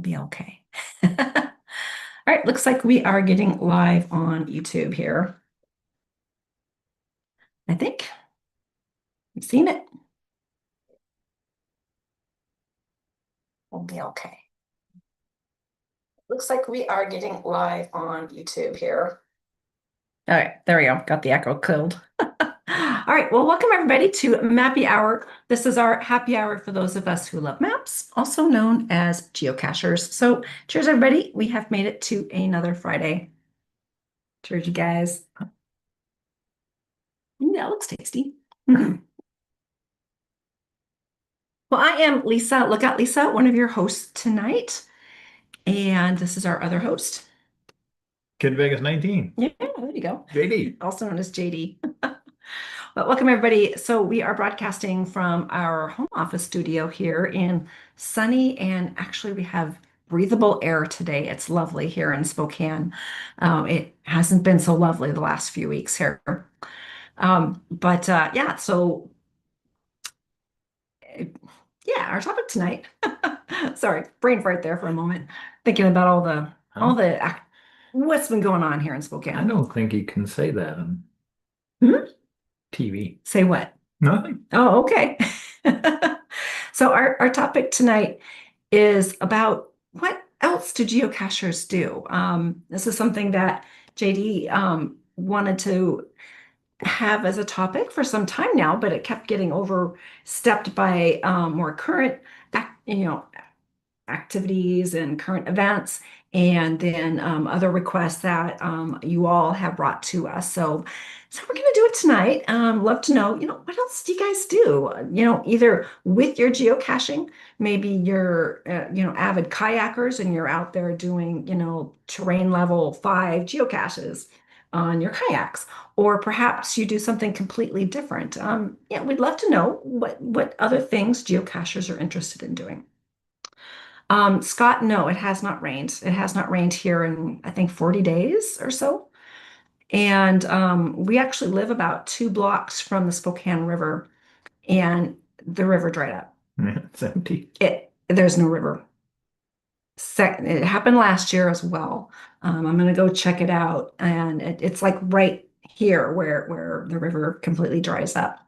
be okay. All right, looks like we are getting live on YouTube here. I think I've seen it. We'll be okay. Looks like we are getting live on YouTube here. All right, there we go. Got the echo killed. All right, well, welcome everybody to Mappy Hour. This is our happy hour for those of us who love maps, also known as geocachers. So cheers, everybody. We have made it to another Friday. Cheers, you guys. That looks tasty. Well, I am Lisa, Lookout Lisa, one of your hosts tonight. And this is our other host. Kid Vegas 19. Yeah, there you go. JD. Also known as JD. But welcome, everybody. So we are broadcasting from our home office studio here in sunny, and actually we have breathable air today. It's lovely here in Spokane. It hasn't been so lovely the last few weeks here. Yeah, so yeah, our topic tonight. Sorry, brain fart there for a moment, thinking about what's been going on here in I Spokane. don't think you can say that on Hmm? TV. Say what? Nothing. Oh, okay. So our topic tonight is about what else do geocachers do? This is something that JD wanted to have as a topic for some time now, but it kept getting overstepped by more current, activities and current events, and then other requests that you all have brought to us. So we're going to do it tonight. Love to know, what else do you guys do? Either with your geocaching, maybe you're, avid kayakers and you're out there doing, terrain level 5 geocaches on your kayaks, or perhaps you do something completely different. Yeah, we'd love to know what other things geocachers are interested in doing. Scott, no, it has not rained. It has not rained here in, I think, 40 days or so. And we actually live about 2 blocks from the Spokane River, and the river dried up. Yeah, it's empty. There's no river. It happened last year as well. I'm gonna go check it out, and it's like right here where the river completely dries up.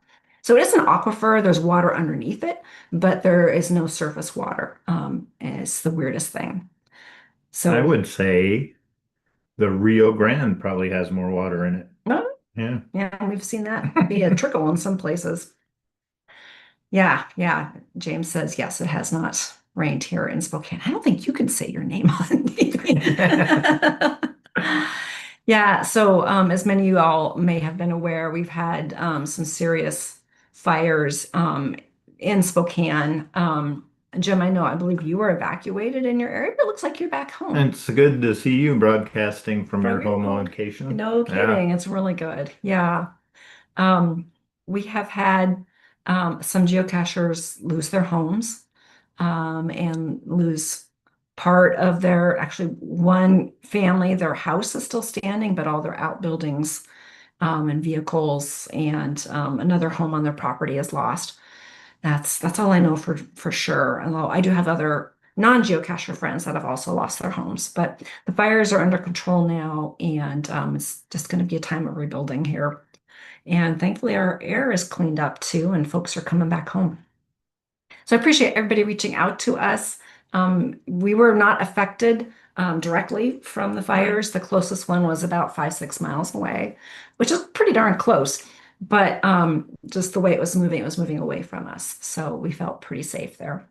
So it is an aquifer. There's water underneath it, but there is no surface water. And it's the weirdest thing. I So, would say the Rio Grande probably has more water in it. oh, Yeah. yeah, we've seen that be a trickle in some places. Yeah, yeah. James says yes, it has not rained here in Spokane. I don't think you can say your name on TV. Yeah, so as many of you all may have been aware, we've had some serious fires in Spokane. Jim, I believe you were evacuated in your area, but it looks like you're back home It's good to see you broadcasting from your from your home home. location. No Yeah. kidding, it's really good. Yeah. Um, we have had some geocachers lose their homes and lose part of actually one family, their house is still standing, but all their outbuildings and vehicles and another home on their property is lost. That's all I know for sure. Although I do have other non-geocacher friends that have also lost their homes, but the fires are under control now, and it's just going to be a time of rebuilding here. And thankfully, our air is cleaned up too, and folks are coming back home. So I appreciate everybody reaching out to us. We were not affected directly from the fires. The closest one was about 5, 6 miles away, which is pretty darn close. But just the way it was moving away from us. So we felt pretty safe there.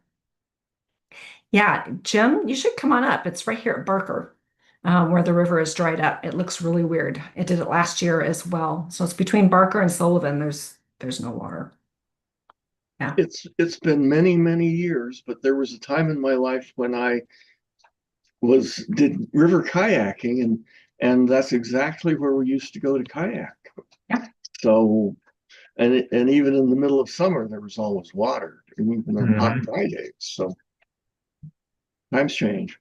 Yeah, Jim, you should come on up. It's right here at Barker, where the river is dried up. It looks really weird. It did it last year as well. So it's between Barker and Sullivan. There's no water. Yeah. It's been many, many years, but there was a time in my life when I was did river kayaking, and that's exactly where we used to go to kayak. Yeah. So and even in the middle of summer there was always water, and even on hot Mhm. dry days. So times change.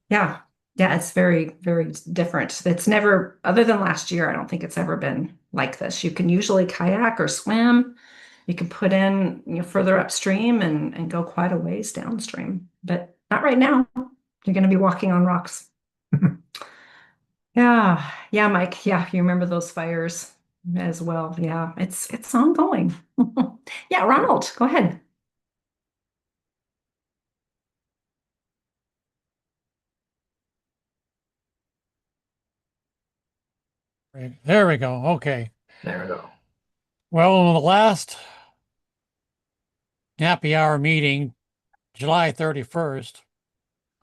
Yeah. Yeah, it's very, very different. It's never, other than last year, I don't think it's ever been like this. You can usually kayak or swim. You can put in, further upstream and go quite a ways downstream. But Not right now. You're going to be walking on rocks. Yeah. Yeah, Mike. Yeah, you remember those fires as well. Yeah, it's ongoing. Yeah, Ronald, go ahead. Right. There we go. Okay. There we go. Well, in the last happy hour meeting, July 31st,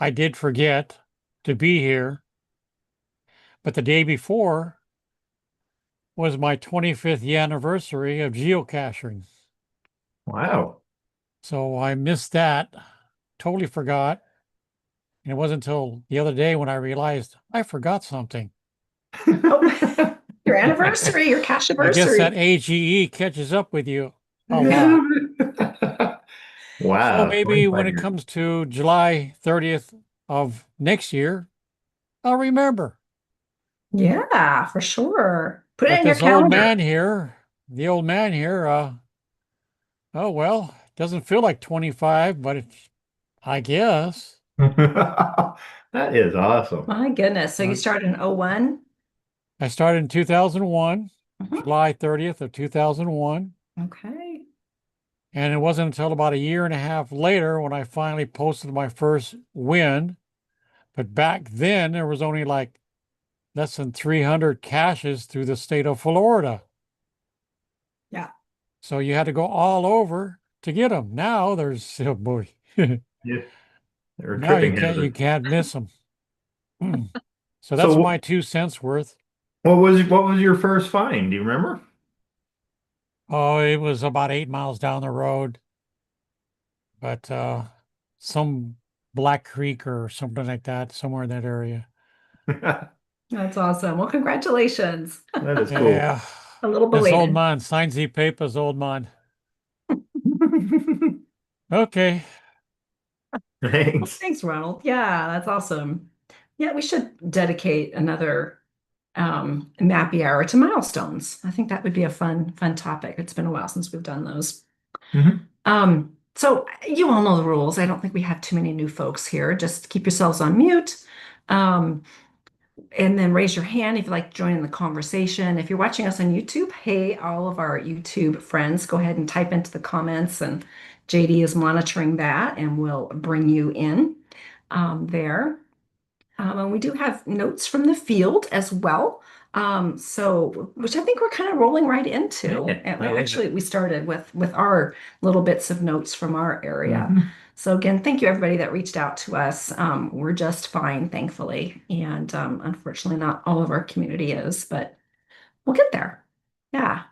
I did forget to be here, but the day before was my 25th anniversary of geocaching. Wow. So I missed that, totally forgot. And it wasn't until the other day when I realized I forgot something. Oh, your anniversary, your cash I guess that anniversary. AGE catches up with you a lot. So Wow, maybe when 25 it years. comes to July 30th of next year, I'll remember. Yeah, for sure. Put it But in your this old calendar. man here, the old man here, oh well, doesn't feel like 25, but it's, I guess. That is awesome. My goodness. So you Uh, started in '01? I started in 2001, Mhm. July 30th of 2001. Okay. And it wasn't until about a year and a half later when I finally posted my first win. But back then, there was only like less than 300 caches through the state of Florida. Yeah. So you had to go all over to get them. Now there's, oh boy, Yeah, they were now tripping you hazard. can't miss them. So that's So my 2 cents worth. what was your first find? Do you remember? Oh, it was about 8 miles down the road, but some Black Creek or something like that, somewhere in that area. That That's awesome. Well, congratulations. is cool. Yeah, A little this old belated. man signs the papers, old man. Okay. Well, Thanks. thanks, Ronald. Yeah, that's awesome. Yeah, we should dedicate another Mappy Hour to milestones. I think that would be a fun topic. It's been a while since we've done those. Mhm. So you all know the rules. I don't think we have too many new folks here. Just keep yourselves on mute. Um, and then raise your hand if you'd like to join in the conversation. If you're watching us on YouTube, hey, all of our YouTube friends, go ahead and type into the comments, and JD is monitoring that and will bring you in there. And we do have notes from the field as well. So which I think we're kind of rolling right into. Yeah, And I like actually, it. we started with our little bits of notes from our area. Mhm. So again, thank you everybody that reached out to us. We're just fine, thankfully, and unfortunately, not all of our community is, but we'll get there. Yeah.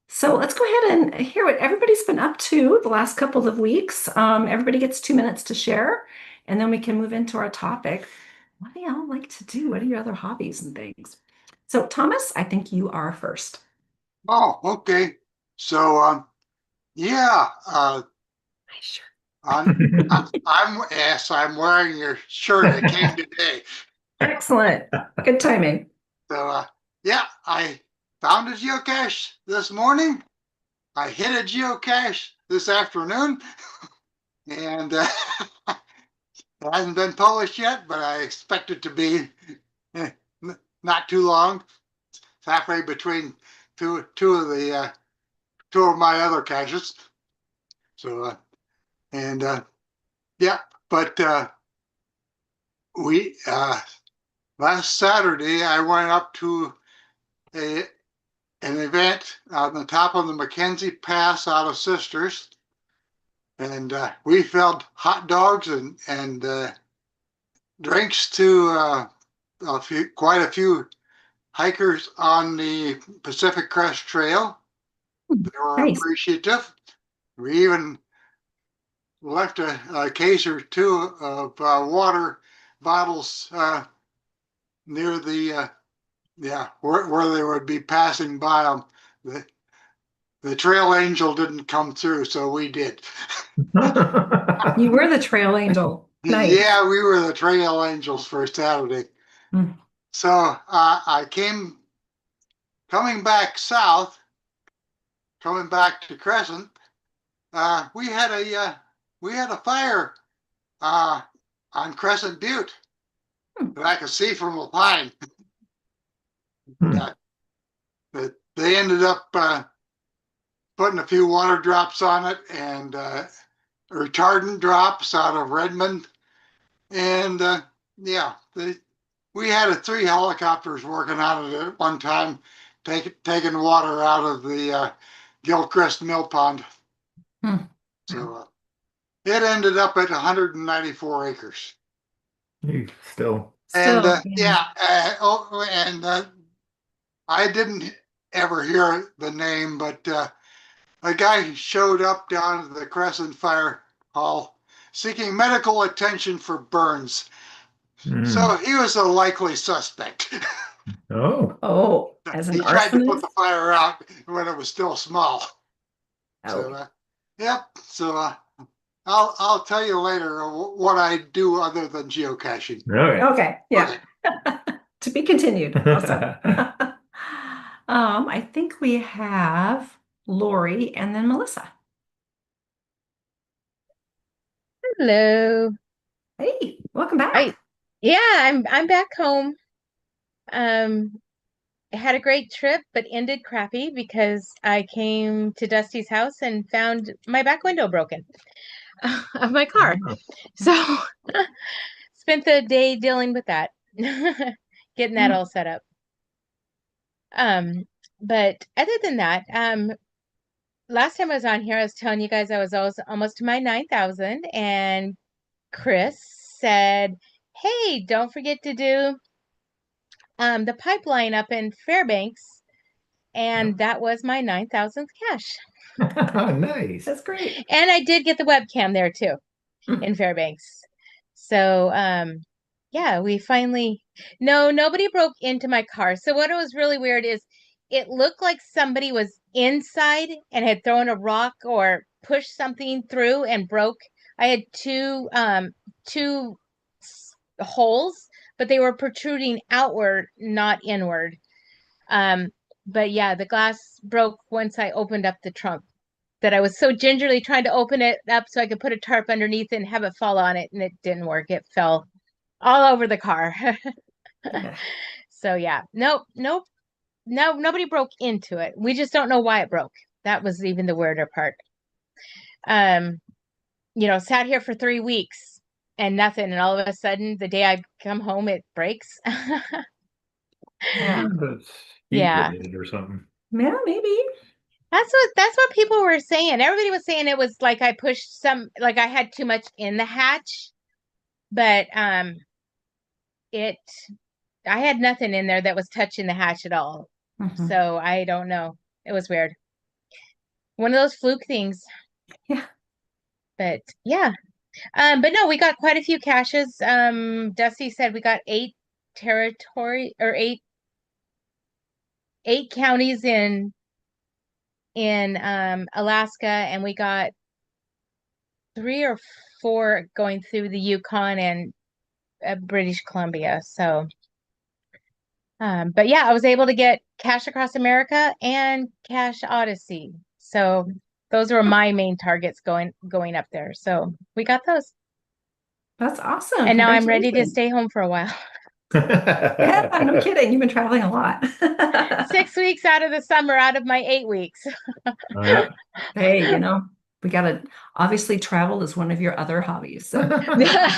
So let's go ahead and hear what everybody's been up to the last couple of weeks. Everybody gets 2 minutes to share, and then we can move into our topic. What do y'all like to do? What are your other hobbies and things? So, Thomas, I think you are first. Oh, okay. So, yeah, Sure. I'm, yes, I'm wearing your shirt. It came today. Excellent. Good timing. So, yeah, I found a geocache this morning. I hit a geocache this afternoon, and it hasn't been published yet, but I expect it to be eh, not too long. It's halfway between two of my other caches. So, and yeah, but we last Saturday I went up to a an event on the top of the Mackenzie Pass out of Sisters, and we fed hot dogs and drinks to quite a few hikers on the Pacific Crest Trail. They were Nice. appreciative. We even left a case or two of water bottles near the yeah, where they would be passing by them. The, the trail angel didn't come through, so we did. You were the trail angel. Nice. Yeah, we were the trail angels for Saturday. Mm. So I coming back south, coming back to Crescent. We had a fire on Crescent Butte Hmm. that I could see from a pine. Hmm. But they ended up putting a few water drops on it and retardant drops out of Redmond. And yeah, we had 3 helicopters working on it at one time, taking water out of the Gilchrist Mill Pond. Hmm. So it ended up at 194 acres. Still. And Still, yeah, I didn't ever hear the name, but a guy showed up down at the Crescent Fire Hall seeking medical attention for burns. Mm. So he was a likely suspect. Oh. Oh, as an He tried to put arsonist? the fire out when it was still small. So, Oh, yep. So I'll tell you later what I do other than geocaching. Okay. okay. Yeah. Okay. To be continued. Awesome. I think we have Lori and then Melissa. Hello. Hey, welcome back. I yeah, I'm back home. Um, I had a great trip, but ended crappy because I came to Dusty's house and found my back window broken of my car. Oh. So spent the day dealing with that, getting that Hmm. all set up. But other than that, last time I was on here, I was telling you guys I was almost to my 9,000, and Chris said, "Hey, don't forget to do the pipeline up in Fairbanks," and that was my 9,000th cache. Nice. That's great. And I did get the webcam there too Hmm. in Fairbanks. So yeah, we finally nobody broke into my car. So what was really weird is it looked like somebody was inside and had thrown a rock or pushed something through and broke. I had two holes, but they were protruding outward, not inward. Um, but yeah, the glass broke once I opened up the trunk. That I was so gingerly trying to open it up so I could put a tarp underneath it and have it fall on it, and it didn't work. It fell all over the car. Yeah. So yeah, nope, no, nobody broke into it. We just don't know why it broke. That was even the weirder part. Um, sat here for 3 weeks and nothing, and all of a sudden, the day I come home, it breaks. Yeah. But heat Yeah. related or something. Yeah, maybe. That's what people were saying. Everybody was saying it was like I pushed like I had too much in the hatch, but it I had nothing in there that was touching the hatch at all. Mhm. So I don't know. It was weird. One of those fluke things. Yeah. But yeah. But no, we got quite a few caches. Dusty said we got 8 counties in Alaska, and we got 3 or 4 going through the Yukon and British Columbia. So but yeah, I was able to get Cache Across America and Cache Odyssey. So those were my main targets going up there. So we got those. That's awesome. And now I'm ready to Congratulations. stay home for a while. Yeah, no kidding. You've been traveling a lot. 6 weeks out of the summer out of my 8 weeks. Hey, we gotta obviously travel is one of your other hobbies. So that's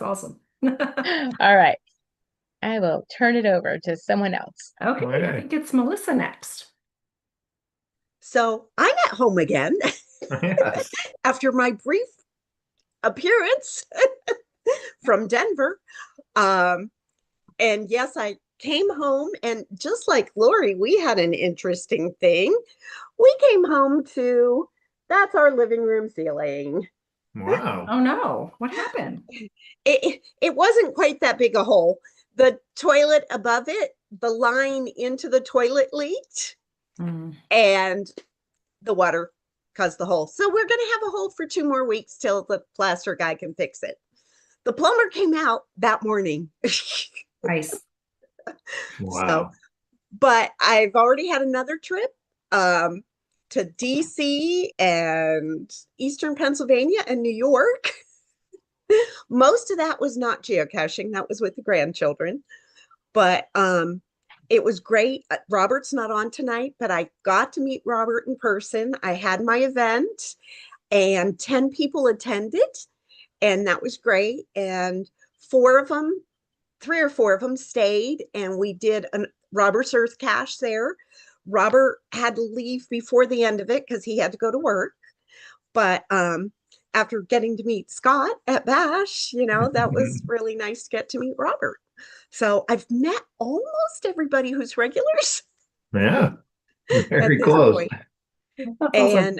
awesome. All right. I will turn it over to someone else. Okay, I Okay. think it's Melissa next. So I'm at home again Yes. after my brief appearance from Denver. And yes, I came home, and just like Lori, we had an interesting thing. We came home to that's our living room ceiling. Wow. Oh no, what happened? It wasn't quite that big a hole. The toilet above it, the line into the toilet leaked, Mm. and the water caused the hole. So we're going to have a hole for 2 more weeks till the plaster guy can fix it. The plumber came out that morning. Nice. Wow. So, but I've already had another trip to DC and Eastern Pennsylvania and New York. Most of that was not geocaching, that was with the grandchildren. But it was great. Robert's not on tonight, but I got to meet Robert in person. I had my event and 10 people attended, and that was great. And four of them, three or four of them stayed, and we did a Robert's Earth Cache there. Robert had to leave before the end of it because he had to go to work. But after getting to meet Scott at Bash, that was really nice to get to meet Robert. So I've met almost everybody who's regulars Yeah, at very this close. point. That's awesome.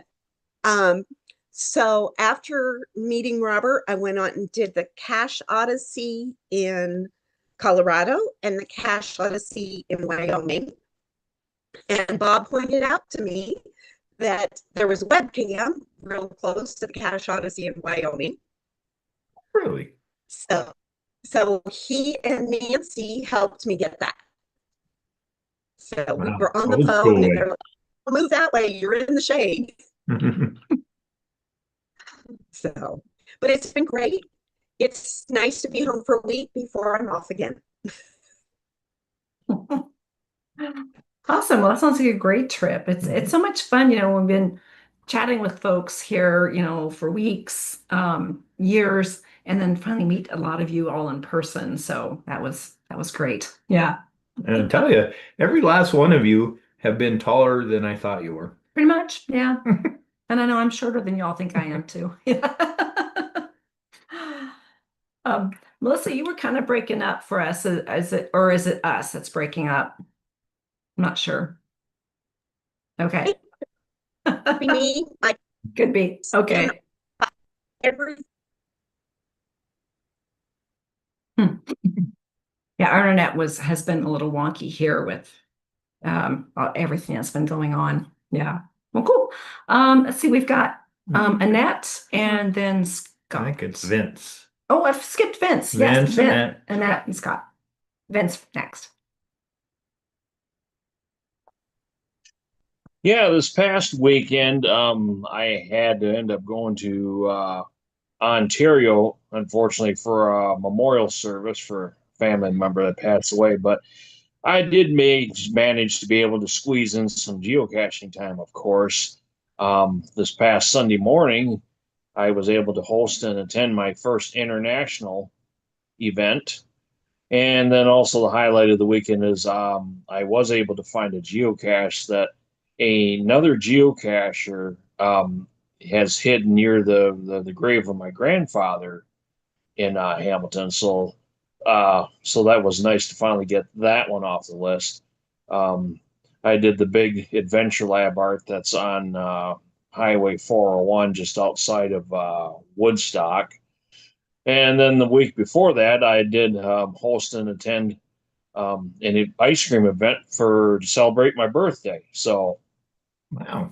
And so after meeting Robert, I went on and did the Cache Odyssey in Colorado and the Cache Odyssey in Wyoming. And Bob pointed out to me that there was a webcam real close to the Cache Odyssey in Wyoming. Really? So he and Nancy helped me get that. So we Wow. were on the Old phone school and way. they're like, move that way, you're in the shade. So, but it's been great. It's nice to be home for a week before I'm off again. Awesome. Well, that sounds like a great trip. It's so much fun. We've been chatting with folks here, for weeks, years, and then finally meet a lot of you all in person. So that was great. Yeah, And I tell you, every last one of you have been taller than I thought you were. pretty much. Yeah. And I know I'm shorter than y'all think I am too. Melissa, you were kind of breaking up for us. Is it us that's breaking up? I'm not sure. Okay. Me, I Could be. Okay. every Hmm. Yeah, our internet has been a little wonky here with everything that's been going on. Yeah. Well, cool. Let's see, we've got Annette and then I Scott. think it's Vince. Oh, I've skipped Vince. Yes, Vince, Annette and Scott. Vince next. Yeah, this past weekend, I had to end up going to Ontario, unfortunately, for a memorial service for a family member that passed away. But I did manage to be able to squeeze in some geocaching time, of course. This past Sunday morning, I was able to host and attend my first international event. And then also the highlight of the weekend is I was able to find a geocache that another geocacher has hidden near the grave of my grandfather in Hamilton. So that was nice to finally get that one off the list. I did the big Adventure Lab art that's on Highway 401 just outside of Woodstock. And then the week before that, I did host and attend an ice cream event to celebrate my birthday. So, Wow.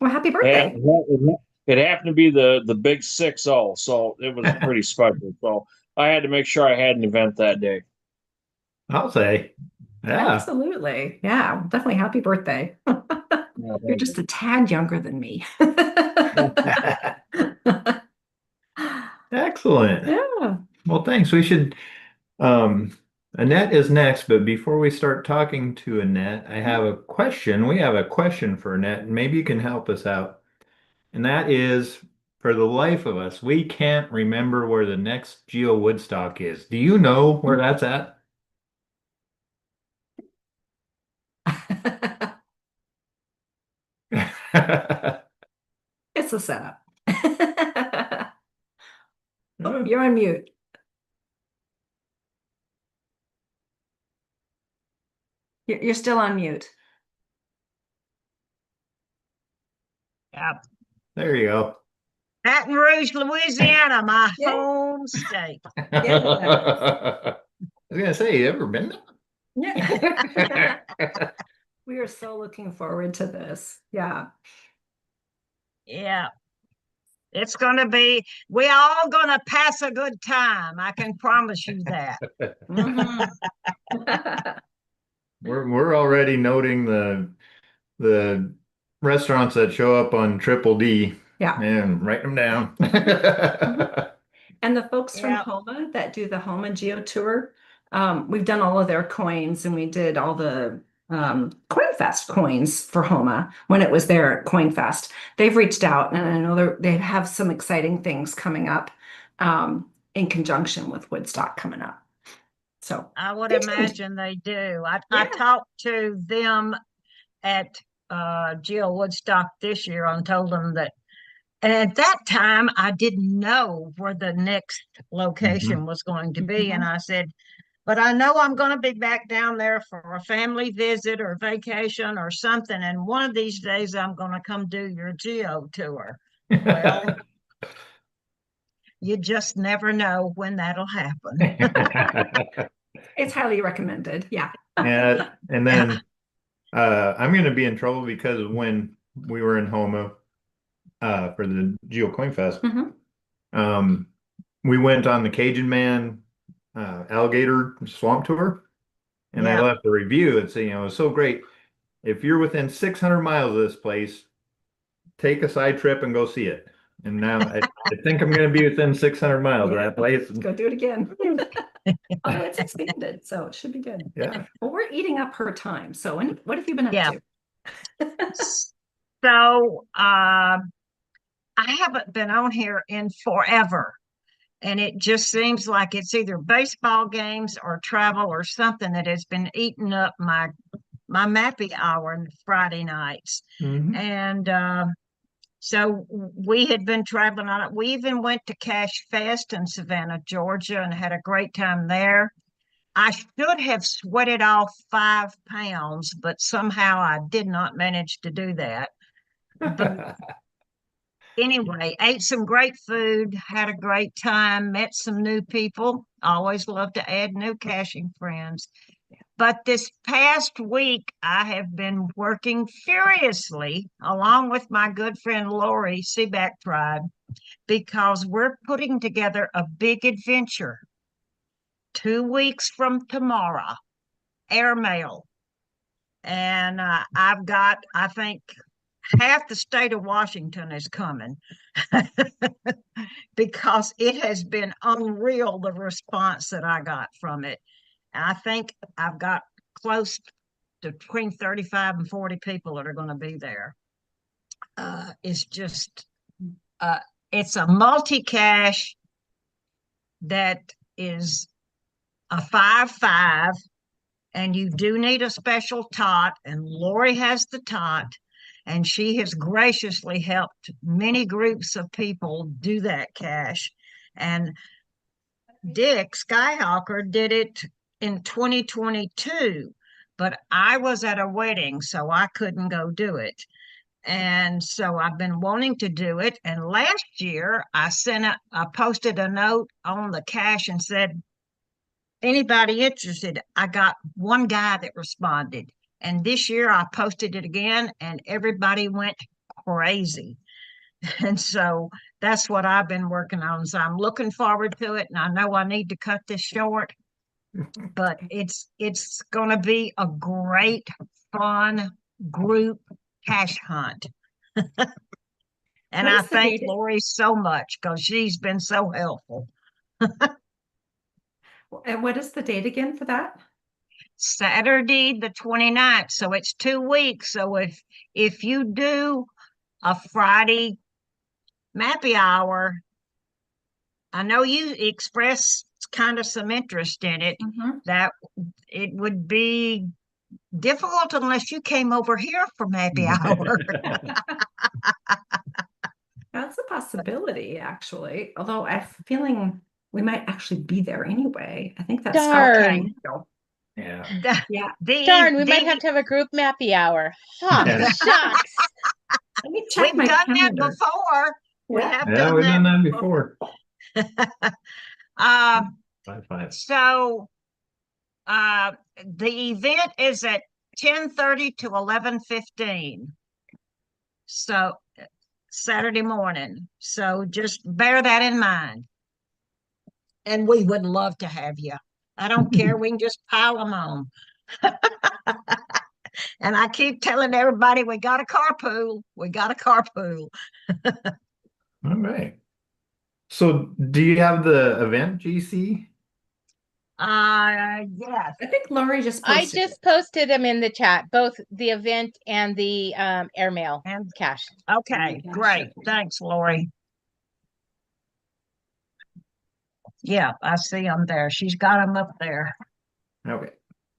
Well, happy yeah, birthday. it happened to be the big 6-0, so it was pretty special. So I had to make sure I had an event that day. I'll say. Yeah. Absolutely. Yeah, definitely happy birthday. Yeah, You're just a tad younger than me. Excellent. Yeah. Well, thanks. Annette is next, but before we start talking to Annette, I have a question. We have a question for Annette, and maybe you can help us out. And that is, for the life of us, we can't remember where the next Geo Woodstock is. Do you know where that's at? It's a setup. Oh, you're on mute. You're still on mute. Yep. There you go. Baton Rouge, Louisiana, my Yeah. home state. I was gonna say, you ever been Yeah. there? We are so looking forward to this. Yeah. Yeah. It's gonna be, we all gonna pass a good time. I can promise you that. Mhm. We're already noting the restaurants that show up on Triple D Yeah. and write them down. And the folks from Yeah. Homa that do the Homa Geo Tour, we've done all of their coins and we did all the Coin Fest coins for Homa when it was there at Coin Fest. They've reached out and I know they have some exciting things coming up in conjunction with Woodstock coming up. So I would stay tuned. imagine they do. I Yeah. talked to them at Geo Woodstock this year and told them that, and at that time I didn't know where the next location was going to be. And I said, but I know I'm going to be back down there for a family visit or vacation or something. And one of these days I'm going to come do your Geo tour. Well, you just never know when that'll happen. It's highly recommended. Yeah. Yeah, and then I'm going to be in trouble because when we were in Houma for the Geo Coin Fest, we went on the Cajun Man alligator swamp tour, and I Yeah. left a review that said, it was so great. If you're within 600 miles of this place, take a side trip and go see it. And now I think I'm going to be within 600 miles of that place. Let's go do it again. Although it's expanded, so it should be good. Yeah. Well, we're eating up her time. So what have you been up Yeah. to? So I haven't been on here in forever. And it just seems like it's either baseball games or travel or something that has been eating up my Mappy Hour on Friday nights. And so we had been traveling on it. We even went to Cache Fest in Savannah, Georgia, and had a great time there. I should have sweated off 5 pounds, but somehow I did not manage to do that. But anyway, ate some great food, had a great time, met some new people. Always love to add new caching friends. But this past week, I have been working furiously along with my good friend Lori, Seaback Tribe, because we're putting together a big adventure 2 weeks from tomorrow, airmail. And I've got, I think, half the state of Washington is coming because it has been unreal, the response that I got from it. And I think I've got close to between 35 and 40 people that are going to be there. It's just, it's a multi-cache that is a 5-5, and you do need a special tot, and Lori has the tot, and she has graciously helped many groups of people do that cache. And Dick Skyhawker did it in 2022, but I was at a wedding, so I couldn't go do it. And so I've been wanting to do it. And last year I posted a note on the cache and said, anybody interested? I got one guy that responded. And this year I posted it again and everybody went crazy. And so that's what I've been working on. So I'm looking forward to it. And I know I need to cut this short, but it's going to be a great, fun group cache hunt. And I thank Lori so much because she's been so helpful. And what is the date again for that? Saturday the 29th. So it's 2 weeks. So if you do a Friday Mappy Hour, I know you expressed kind of some interest in it, that it would be difficult unless you came over here for Mappy Hour. That's a possibility, actually. Although I'm feeling we might actually be there anyway. I think that's Darn. Yeah. Yeah. Darn, we might have to have a group Mappy Hour. Huh, shucks. Let me check We've my done calendar. that before. We have done we've done that before. before. 5-5. So the event is at 10:30 to 11:15. So Saturday morning. So just bear that in mind. And we would love to have you. I don't care. We can just pile them on. And I keep telling everybody we got a carpool. We got a carpool. All right. So do you have the event, GC? Yes. I think Lori just I posted it. just posted them in the chat, both the event and the airmail And cache. okay, Yeah, great. sure. Thanks, Lori. Yeah, I see them there. She's got them up there. Okay.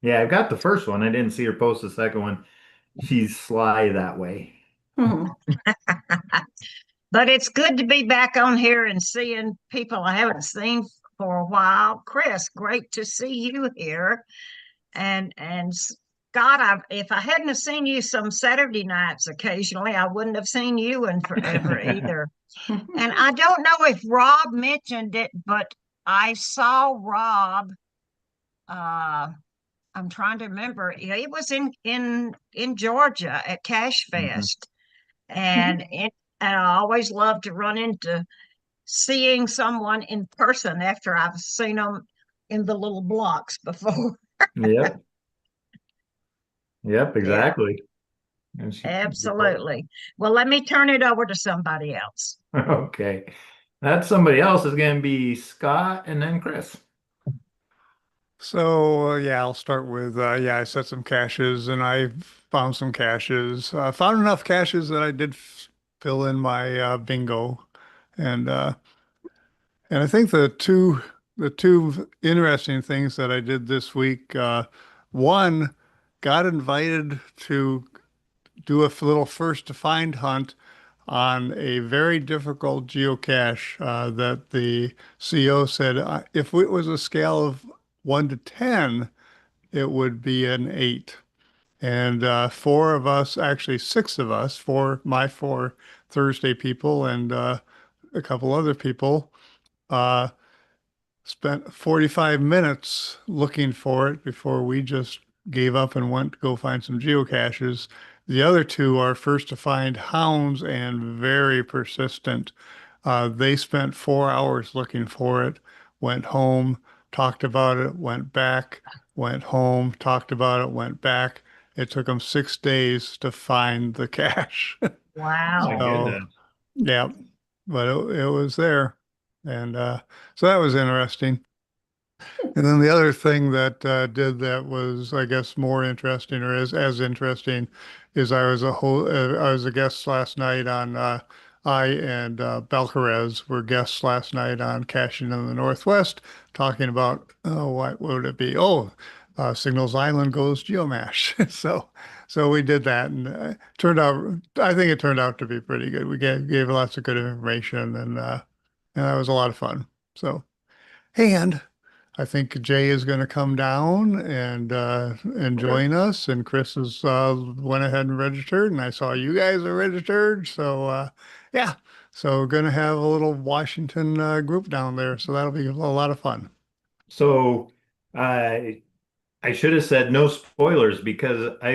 Yeah, I got the first one. I didn't see her post the second one. She's sly that way. Hmm. But it's good to be back on here and seeing people I haven't seen for a while. Chris, great to see you here. And Scott, if I hadn't have seen you some Saturday nights occasionally, I wouldn't have seen you in forever either. And I don't know if Rob mentioned it, but I saw Rob. I'm trying to remember. He was in Georgia at Cash Fest, and and I always love to run into seeing someone in person after I've seen them in the little blocks before. Yep. Yep, Yeah, exactly. And absolutely. Well, let me turn it over to somebody else. okay. That somebody else is going to be Scott and then Chris. So yeah, I'll start with yeah, I set some caches and I found some caches. Found enough caches that I did fill in my bingo, and uh, and I think the two interesting things that I did this week. One, got invited to do a little first to find hunt on a very difficult geocache that the CEO said if it was a scale of 1 to 10, it would be an 8. And four of us, actually six of us, four Thursday people and a couple other people, uh, spent 45 minutes looking for it before we just gave up and went to go find some geocaches. The other two are first to find hounds and very persistent. They spent 4 hours looking for it, went home, talked about it, went back, went home, talked about it, went back. It took them 6 days to find the cache. My Wow. So, goodness. yeah, but it was there. And so that was interesting. And then the other thing that did that was, I guess, more interesting or is as interesting is I was a guest last night on I and Belcarez were guests last night on Caching in the Northwest, talking about what would it be? Signals Island goes geomash. So we did that, and I think it turned out to be pretty good. We gave lots of good information, and that was a lot of fun. So. And I think Jay is going to come down and Okay. join us, and Chris has went ahead and registered, and I saw you guys are registered, so yeah, so we're going to have a little Washington group down there, so that'll be a lot of fun. So I should have said no spoilers because I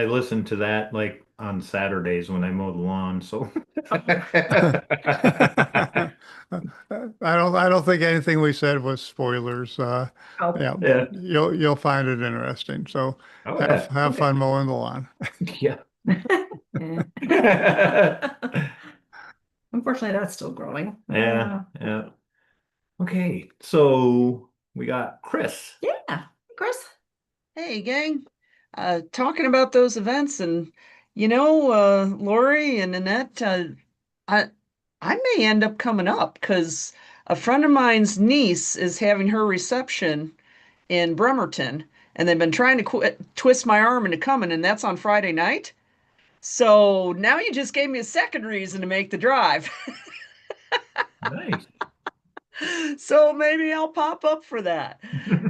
listen to that like on Saturdays when I mow the lawn. So I don't think anything we said was spoilers. Oh, Yeah, yeah. you'll find it interesting. So Oh have yeah. have Okay. fun mowing the lawn. Yeah. unfortunately, that's still growing. Yeah. Yeah. Okay. So we got Chris. Yeah, Chris. Hey, gang. Talking about those events and Lori and Annette, I I may end up coming up because a friend of mine's niece is having her reception in Bremerton, and they've been trying to twist my arm into coming, and that's on Friday night. So now you just gave me a second reason to make the drive. Nice. So maybe I'll pop up for that.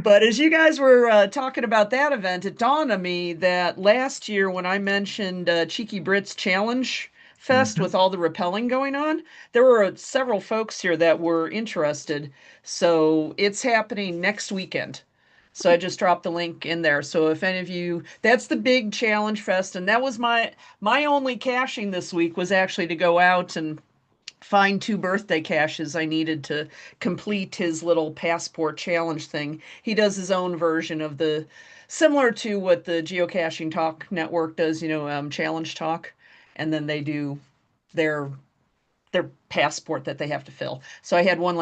But as you guys were talking about that event, it dawned on me that last year when I mentioned Cheeky Brits Challenge Fest Mhm. with all the rappelling going on, there were several folks here that were interested. So it's happening next weekend. So I just dropped the link in there. So if any of you, that's the big challenge fest, and that was my only caching this week was actually to go out and find 2 birthday caches I needed to complete his little passport challenge thing. He does his own version of the similar to what the Geocaching Talk Network does, Challenge Talk, and then they do their their passport that they have to fill. So I had one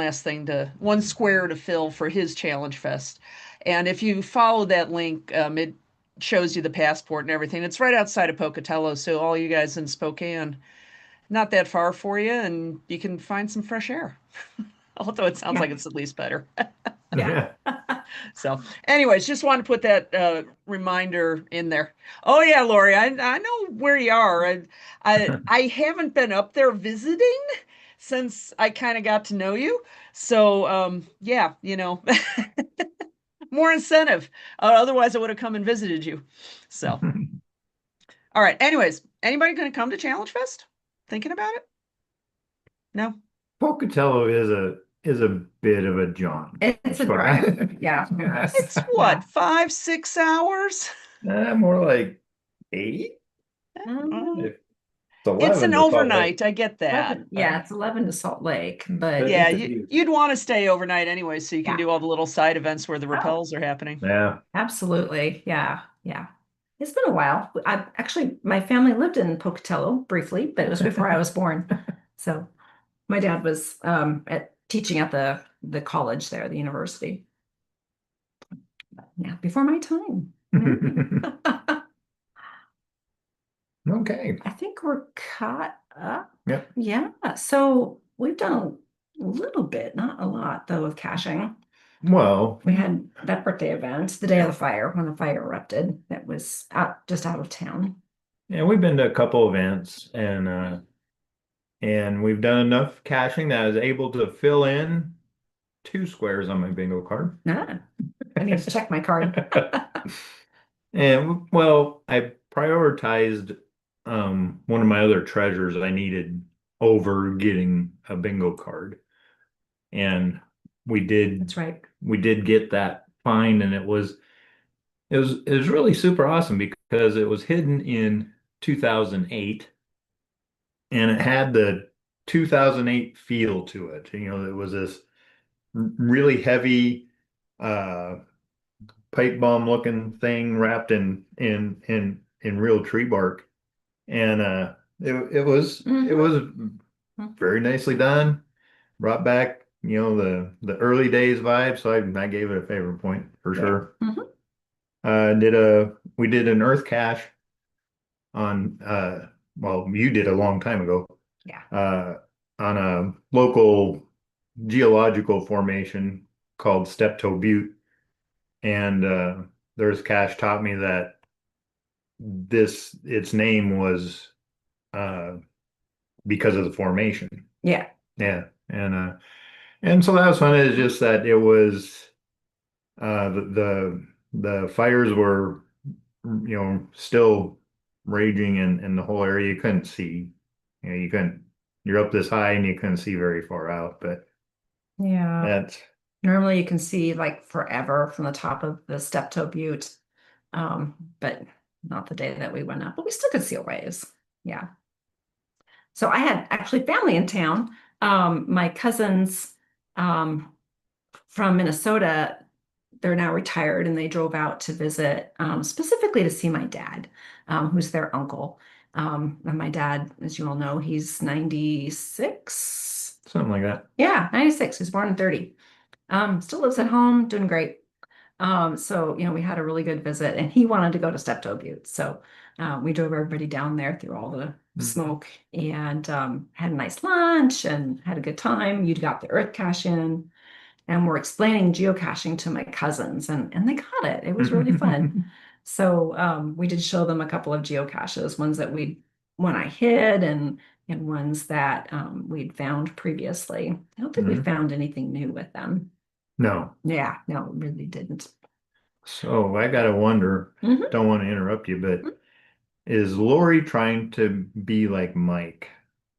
square to fill for his Challenge Fest. And if you follow that link, it shows you the passport and everything. It's right outside of Pocatello, so all you guys in Spokane, not that far for you, and you can find some fresh air. Although it sounds like it's at least better. Yeah. So, anyways, just wanted to put that reminder in there. Oh yeah, Lori, I know where you are. I haven't been up there visiting since I kind of got to know you. So, yeah, more incentive. Otherwise, I would have come and visited you. So, all right. Anyways, anybody going to come to Challenge Fest? Thinking about it? No. Pocatello is a bit of a jaunt. It's a drive. Yeah. It's what, 5-6 hours? More like 8. Mhm. It's an to Salt Lake. overnight. I get that. Yeah, it's 11 to Salt Lake, but Yeah, It's a view. you'd want to stay overnight anyway, so you can Yeah. do all the little side events where the rappels are happening. Yeah. absolutely. Yeah. Yeah. It's been a while. My family lived in Pocatello briefly, but it was before I was born. So my dad was teaching at the college there, the university. Yeah, before my time. Okay. I think we're caught up. Yep. Yeah. So we've done a little bit, not a lot though, of caching. Well, We had that birthday event, the day of the fire, when the fire erupted. That was just out of town. yeah, we've been to a couple events and we've done enough caching that I was able to fill in 2 squares on my bingo card. Ah, I need to check my card. And well, I prioritized one of my other treasures I needed over getting a bingo card. And we did That's right. we did get that find, and it was really super awesome because it was hidden in 2008 and it had the 2008 feel to it. It was this really heavy pipe bomb looking thing wrapped in real tree bark, and it was very nicely done. Brought back the early days vibe, so I gave it a favorite point for sure. We did an earth cache on well, you did a long time ago. Yeah. On a local geological formation called Steptoe Butte. And there's cache taught me that its name was because of the formation. Yeah. Yeah. And so that was fun. It's just that it was the fires were still raging in the whole area. You couldn't see. You're up this high and you couldn't see very far out, but Yeah. Normally you can see like forever from the top of the Steptoe Butte. But not the day that we went up, but we still could see a ways. Yeah. So I had actually family in town. My cousins from Minnesota, they're now retired and they drove out to visit specifically to see my dad, who's their uncle. And my dad, as you all know, he's 96. something like that. Yeah, 96. He was born in 30. Still lives at home, doing great. So, we had a really good visit and he wanted to go to Steptoe Butte. So we drove everybody down there through all the smoke and had a nice lunch and had a good time. You got the earth cache in and we're explaining geocaching to my cousins and they got it. It was really fun. So we did show them a couple of geocaches, ones that when I hid and ones that we'd found previously. I don't think we found anything new with them. No. Yeah, no, it really didn't. So I gotta wonder, don't want to interrupt you, but is Lori trying to be like Mike?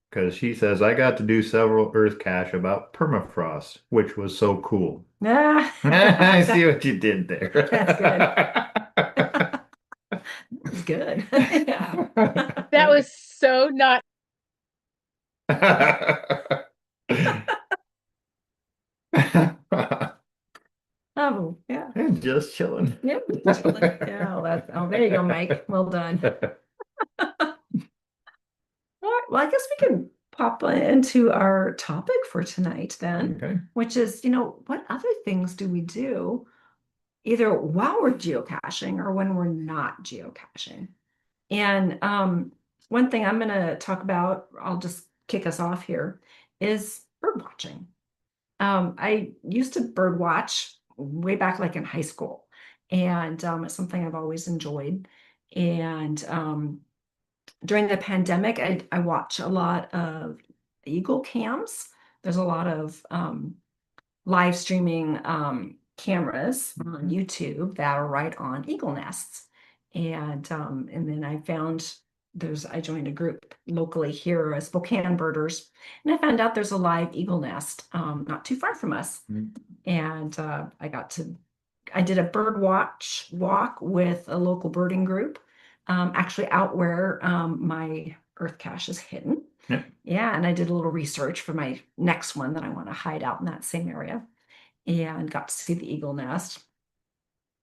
Because she says, I got to do several earth cache about permafrost, which was so cool. I see what you did there. That's good. That's good. Yeah. That was so not. Oh, yeah. Just chilling. Yep. Yeah, there you go, Mike. Well done. All right, well, I guess we can pop into our topic for tonight then, Okay. which is, what other things do we do either while we're geocaching or when we're not geocaching? And one thing I'm going to talk about, I'll just kick us off here, is bird watching. I used to bird watch way back like in high school, and it's something I've always enjoyed. And during the pandemic, I watch a lot of eagle cams. There's a lot of live streaming cameras on YouTube that are right on eagle nests. And then I found I joined a group locally here, Spokane Birders, and I found out there's a live eagle nest not too far from us. And I did a bird watch walk with a local birding group, actually out where my earth cache is hidden. Yeah. Yeah, and I did a little research for my next one that I want to hide out in that same area, and got to see the eagle nest.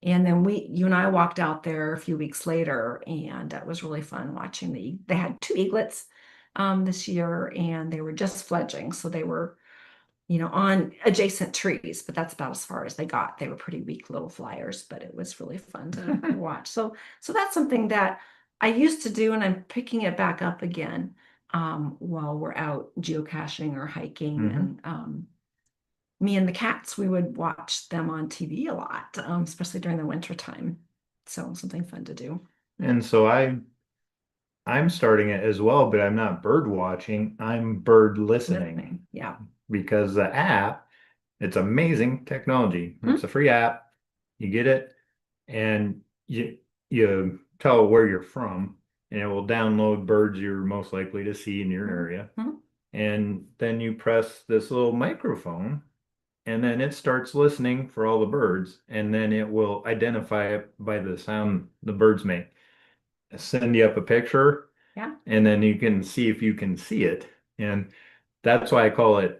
And then you and I walked out there a few weeks later, and that was really fun watching they had 2 eaglets this year, and they were just fledgling. So they were, on adjacent trees, but that's about as far as they got. They were pretty weak little flyers, but it was really fun to watch. So that's something that I used to do, and I'm picking it back up again while we're out geocaching or hiking. And me and the cats, we would watch them on TV a lot, especially during the winter time. So something fun to do. And so I'm starting it as well, but I'm not bird watching. I'm bird listening. Yeah. Because the app, it's amazing technology. It's a free app. You get it, and you tell where you're from, and it will download birds you're most likely to see in your area. And then you press this little microphone, and then it starts listening for all the birds, and then it will identify it by the sound the birds make. Send you up a picture, Yeah. and then you can see if you can see it. And that's why I call it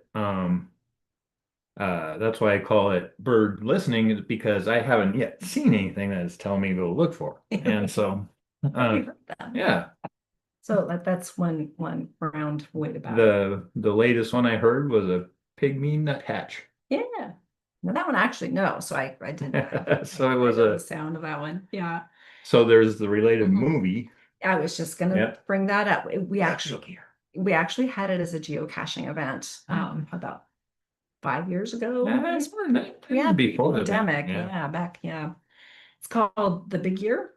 bird listening, is because I haven't yet seen anything that is telling me to go look for. And so yeah. So that's one round way about The latest one I heard was a pygmy nuthatch. Yeah. Now that one actually no, so I didn't. So it was I know the sound of that one. Yeah. So there's the related movie. I was just gonna bring that up. We actually had it as a geocaching event about 5 years ago. Before the pandemic. It's called The Big Year.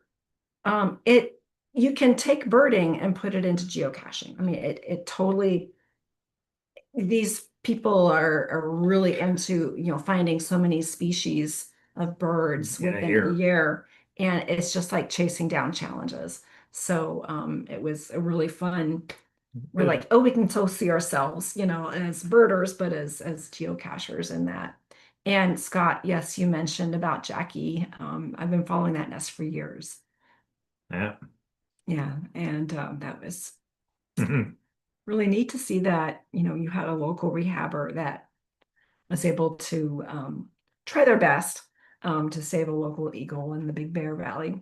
You can take birding and put it into geocaching. I mean, it totally, these people are really into, finding so many species of birds within a year. And it's just like chasing down challenges. So it was a really fun. We're like, we can so see ourselves, as birders, but as geocachers in that. And Scott, yes, you mentioned about Jackie. I've been following that nest for years. Yeah. Yeah, and that was really neat to see that, you had a local rehabber that was able to try their best to save a local eagle in the Big Bear Valley.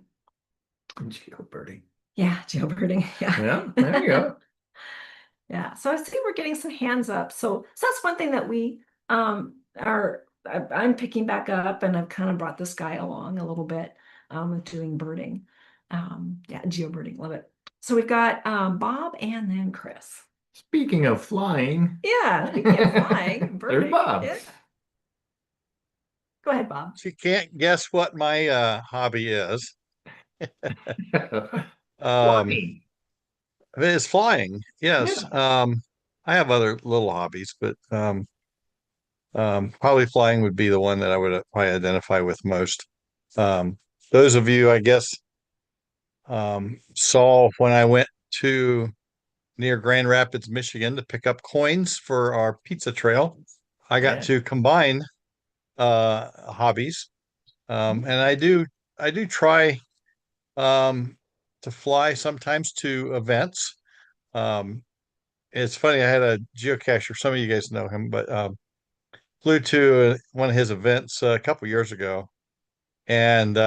Geobirding. Yeah, geobirding. Yeah, there you go. Yeah, so I see we're getting some hands up. So that's one thing that we I'm picking back up, and I've kind of brought this guy along a little bit with doing birding. Geobirding, love it. So we've got Bob and then Chris. Speaking of flying. Yeah, speaking of flying, birding. There's Bob. Yeah. Go ahead, Bob. So you can't guess what my hobby is. Flying. It's flying. Yes. Yeah. I have other little hobbies, but probably flying would be the one that I would probably identify with most. Those of you, I guess, saw when I went to near Grand Rapids, Michigan to pick up coins for our pizza trail. I got to combine hobbies. And I do try to fly sometimes to events. It's funny, I had a geocacher, some of you guys know him, but flew to one of his events a couple years ago, and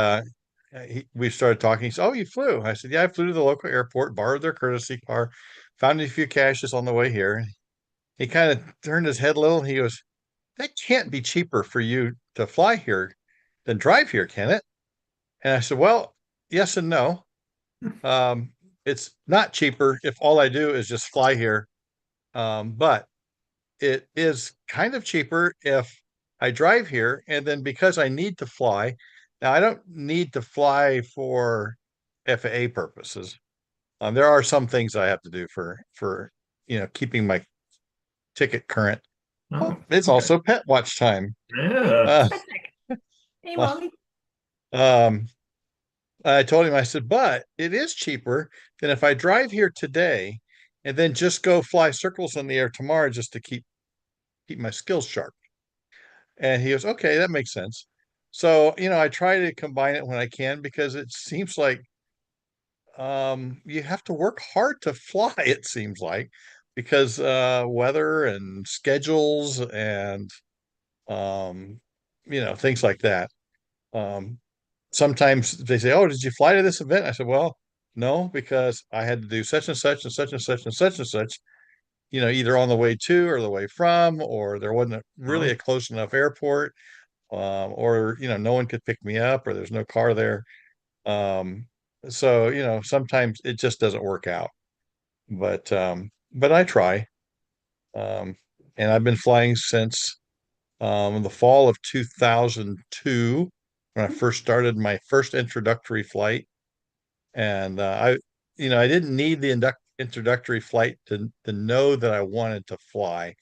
we started talking. He said, "Oh, you flew?" I said, "Yeah, I flew to the local airport, borrowed their courtesy car, found a few caches on the way here." He kind of turned his head a little. He goes, "That can't be cheaper for you to fly here than drive here, can it?" And I said, "Well, yes and no. Um, it's not cheaper if all I do is just fly here, but it is kind of cheaper if I drive here, and then because I need to fly, now I don't need to fly for FAA purposes. There are some things I have to do for keeping my ticket current. Oh, It's okay. also pet watch time. Yeah. Hey, Well, mommy. um, I told him, I said, but it is cheaper than if I drive here today and then just go fly circles in the air tomorrow just to keep my skills sharp. And he goes, okay, that makes sense. So, I try to combine it when I can because it seems like you have to work hard to fly, it seems like, because weather and schedules and things like that. Um, Sometimes they say, "Oh, did you fly to this event?" I said, "Well, no, because I had to do such and such and such and such and such and such, either on the way to or the way from, or there wasn't really Oh, a close enough airport, or no one could pick me up, or there's no car there." Um, so, sometimes it just doesn't work out. But I try. Um, and I've been flying since the fall of 2002 when I first started my first introductory flight. And I didn't need the introductory flight to know that I wanted to fly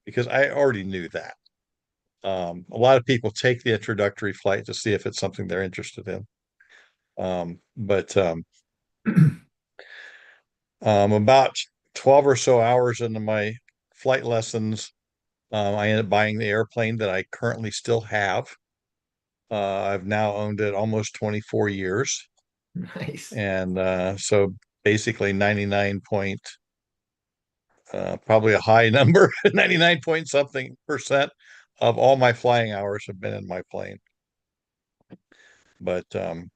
because I already knew that. A lot of people take the introductory flight to see if it's something they're interested in. But about 12 or so hours into my flight lessons, I ended up buying the airplane that I currently still have. I've now owned it almost 24 years. nice. And so basically 99 point, probably a high number, 99 point something percent of all my flying hours have been in my plane. But, um,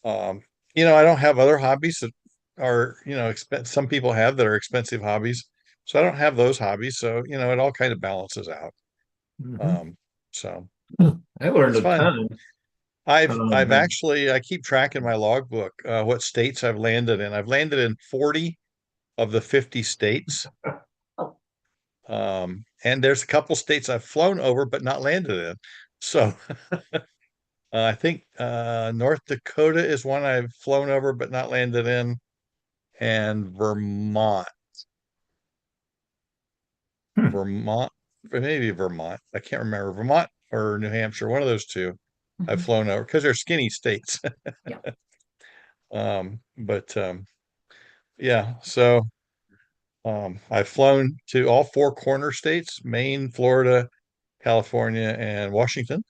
I don't have other hobbies that are, some people have that are expensive hobbies. So I don't have those hobbies. So, it all kind of balances out. Mhm. Um, so I learned it's a fun. ton. I've Um, actually, I keep track in my logbook, what states I've landed in. I've landed in 40 of the 50 states. And there's a couple states I've flown over but not landed in. So I think North Dakota is one I've flown over but not landed in, and Vermont. hmm. Vermont, maybe Vermont. I can't remember. Vermont or New Hampshire, one of those two I've Mhm. flown over because they're skinny states. Yeah. But yeah, so I've flown to all four corner states: Maine, Florida, California, and Washington,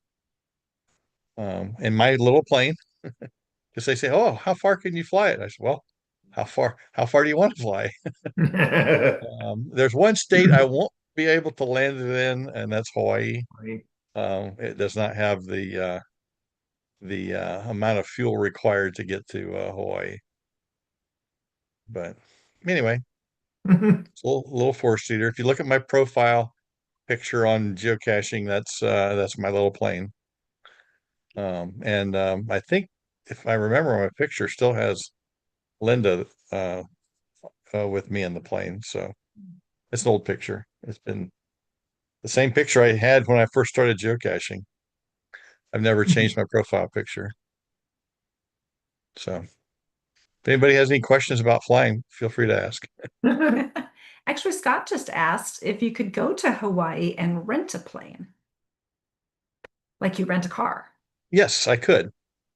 in my little plane. Because they say, "Oh, how far can you fly it?" I said, "Well, how far do you want to fly?" There's one state I won't be able to land it in, and that's Hawaii. Right. It does not have the amount of fuel required to get to Hawaii. But anyway, it's a little four-seater. If you look at my profile picture on geocaching, that's my little plane. And I think if I remember, my picture still has Linda with me in the plane. So it's an old picture. It's been the same picture I had when I first started geocaching. I've never changed my profile picture. So if anybody has any questions about flying, feel free to ask. Actually, Scott just asked if you could go to Hawaii and rent a plane, like you rent a car. Yes, I could.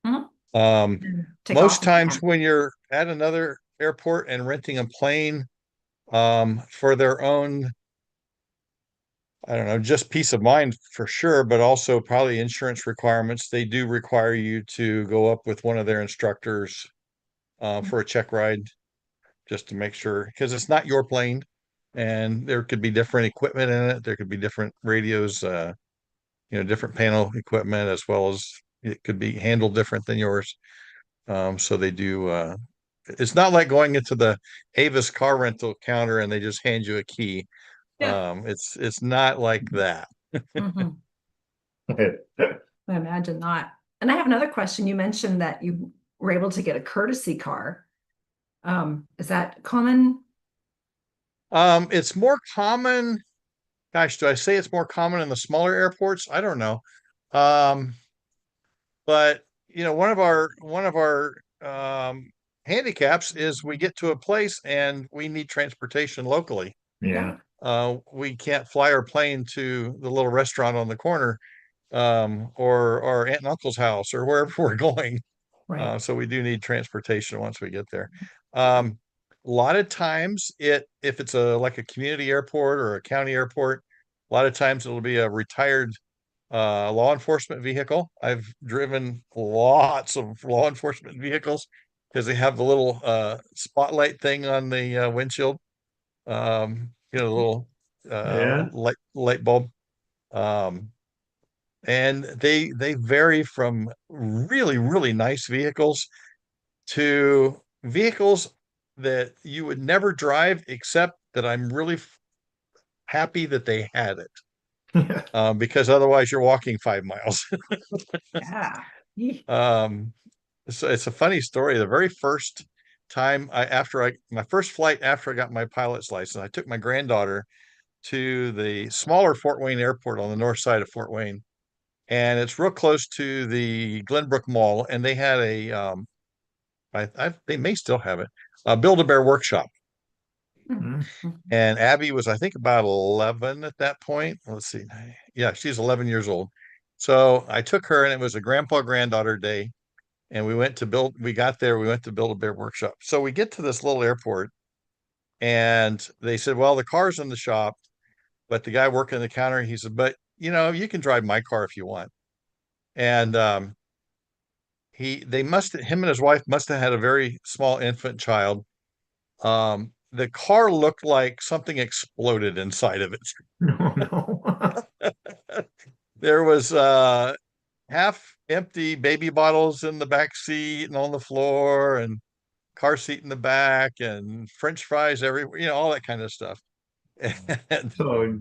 Mhm. Um, And take off Most when you times want. when you're at another airport and renting a plane for their own, I don't know, just peace of mind for sure, but also probably insurance requirements, they do require you to go up with one of their instructors for a check ride just to make sure, because it's not your plane and there could be different equipment in it. There could be different radios, different panel equipment, as well as it could be handled different than yours. So they do, it's not like going into the Avis car rental counter and they just hand you a key. It's not like that. Mhm. I imagine not. And I have another question. You mentioned that you were able to get a courtesy car. Is that common? It's more common. Gosh, do I say it's more common in the smaller airports? I don't know. Um, but one of our handicaps is we get to a place and we need transportation locally. Yeah. We can't fly our plane to the little restaurant on the corner, or our aunt and uncle's house or wherever we're going. Right. So we do need transportation once we get there. Um, a lot of times if it's like a community airport or a county airport, a lot of times it'll be a retired law enforcement vehicle. I've driven lots of law enforcement vehicles because they have the little spotlight thing on the windshield. The little Yeah. light bulb. Um, and they vary from really, really nice vehicles to vehicles that you would never drive, except that I'm really happy that they had it, Yeah. because otherwise you're walking 5 miles. Yeah. Yee. So it's a funny story. The very first time my first flight after I got my pilot's license, I took my granddaughter to the smaller Fort Wayne airport on the north side of Fort Wayne, and it's real close to the Glenbrook Mall, and they had they may still have it, a Build-A-Bear workshop. Mm. And Abby was, I think, about 11 at that point. Let's see. Yeah, she's 11 years old. So I took her, and it was a grandpa granddaughter day. And we got there, we went to Build-A-Bear workshop. So we get to this little airport, and they said, well, the car's in the shop, but the guy working the counter, he said, but you can drive my car if you want. And him and his wife must have had a very small infant child. The car looked like something exploded inside of it. No, no. There was half empty baby bottles in the back seat and on the floor, and car seat in the back, and French fries everywhere, all that kind of stuff. And So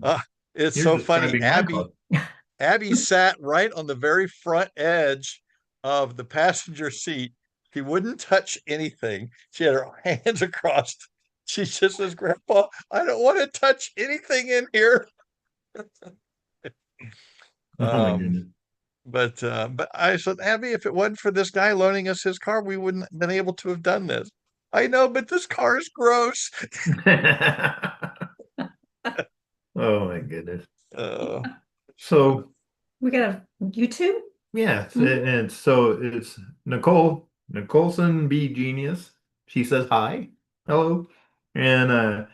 it's you're so funny. describing my car. Abby sat right on the very front edge of the passenger seat. She wouldn't touch anything. She had her hands across. She just says, Grandpa, I don't want to touch anything in here. Oh my Um, goodness. but I said, Abby, if it wasn't for this guy loaning us his car, we wouldn't have been able to have done this. I know, but this car is gross. Oh my goodness. Uh, So We got a YouTube? yeah, Mhm. and it's Nicholson B Genius. She says hi, hello, and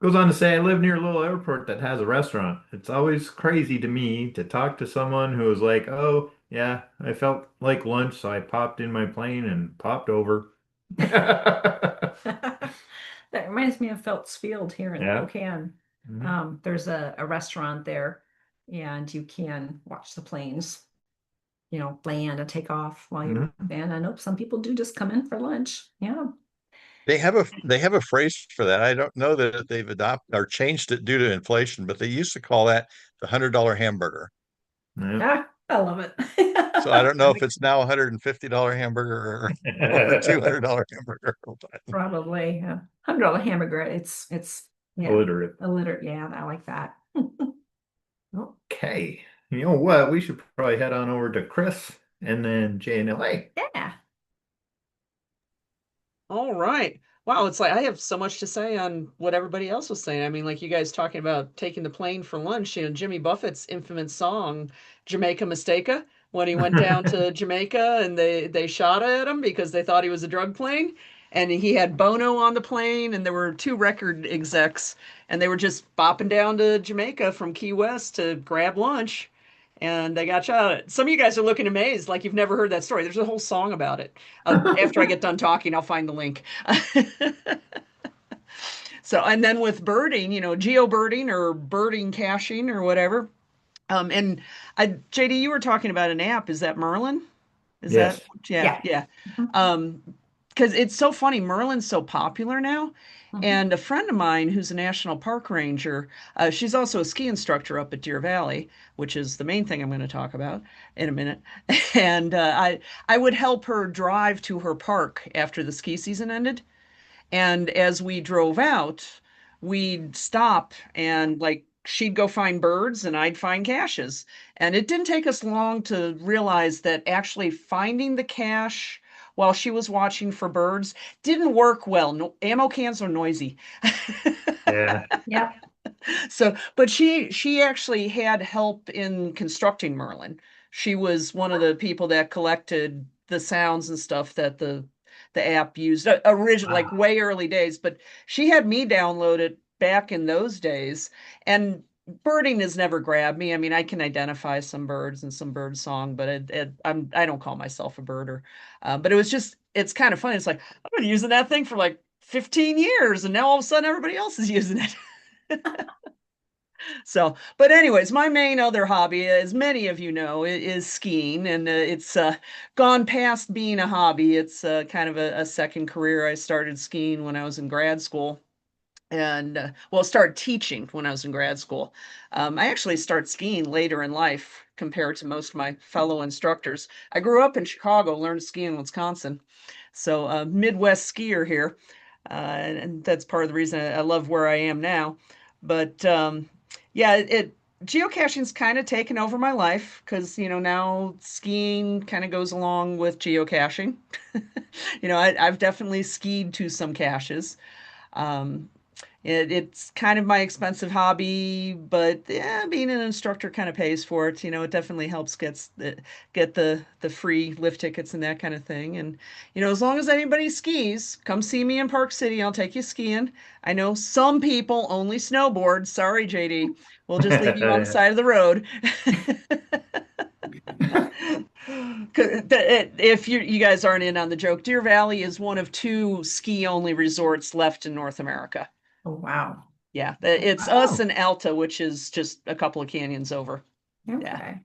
goes on to say, I live near a little airport that has a restaurant. It's always crazy to me to talk to someone who is like, oh yeah, I felt like lunch, so I popped in my plane and popped over. That reminds me of Phelps Field here in Yeah. Spokane. Mhm. There's a restaurant there, and you can watch the planes, land and take off while you're, Mhm. and I know some people do just come in for lunch. Yeah. they have a phrase for that. I don't know that they've adopted or changed it due to inflation, but they used to call that the $100 hamburger. Yeah. Ah, I love it. So I don't know if it's now $150 hamburger or a $200 hamburger. Probably $100 hamburger. It's yeah, Alliterate. Yeah, I like that. Okay. You know what? We should probably head on over to Chris and then JNLA. Yeah. All right. Wow, it's like I have so much to say on what everybody else was saying. I mean, like you guys talking about taking the plane for lunch, Jimmy Buffett's infamous song, Jamaica Mistaka, when he went down to Jamaica and they shot at him because they thought he was a drug plane. And he had Bono on the plane, and there were two record execs, and they were just bopping down to Jamaica from Key West to grab lunch, and they got shot at. Some of you guys are looking amazed, like you've never heard that story. There's a whole song about it. After I get done talking, I'll find the link. So, and then with birding, geo birding or birding caching or whatever. And JD, you were talking about an app. Is that Merlin? Is that, Yes. yeah, Yeah. yeah. Mhm. Um, because it's so funny. Merlin's so popular now. Mhm. And a friend of mine who's a national park ranger, she's also a ski instructor up at Deer Valley, which is the main thing I'm going to talk about in a minute. And I would help her drive to her park after the ski season ended. And as we drove out, we'd stop and like she'd go find birds and I'd find caches. And it didn't take us long to realize that actually finding the cache while she was watching for birds didn't work well. No, ammo cans are noisy. Yeah. Yep. So, but she actually had help in constructing Merlin. She was one of the people that collected the sounds and stuff that the app used original, like Wow. way early days. But she had me download it back in those days, and birding has never grabbed me. I mean, I can identify some birds and some bird song, but I don't call myself a birder. But it was just it's kind of funny. It's like I've been using that thing for like 15 years, and now all of a sudden everybody else is using it. So, but anyways, my main other hobby, as many of you know, is skiing, and it's gone past being a hobby. It's kind of a second career. I started skiing when I was in grad school, and well, started teaching when I was in grad school. I actually started skiing later in life compared to most of my fellow instructors. I grew up in Chicago, learned to ski in Wisconsin, so Midwest skier here, and that's part of the reason I love where I am now. But yeah, geocaching's kind of taken over my life because now skiing kind of goes along with geocaching. I've definitely skied to some caches. Um, it's kind of my expensive hobby, but yeah, being an instructor kind of pays for it. It definitely helps get the free lift tickets and that kind of thing. And as long as anybody skis, come see me in Park City. I'll take you skiing. I know some people only snowboard. Sorry, JD. We'll just leave you on the side of the road. If you guys aren't in on the joke, Deer Valley is one of two ski-only resorts left in North America. Oh, wow. Yeah, it's Wow. us and Alta, which is just a couple of canyons over. Okay. Yeah.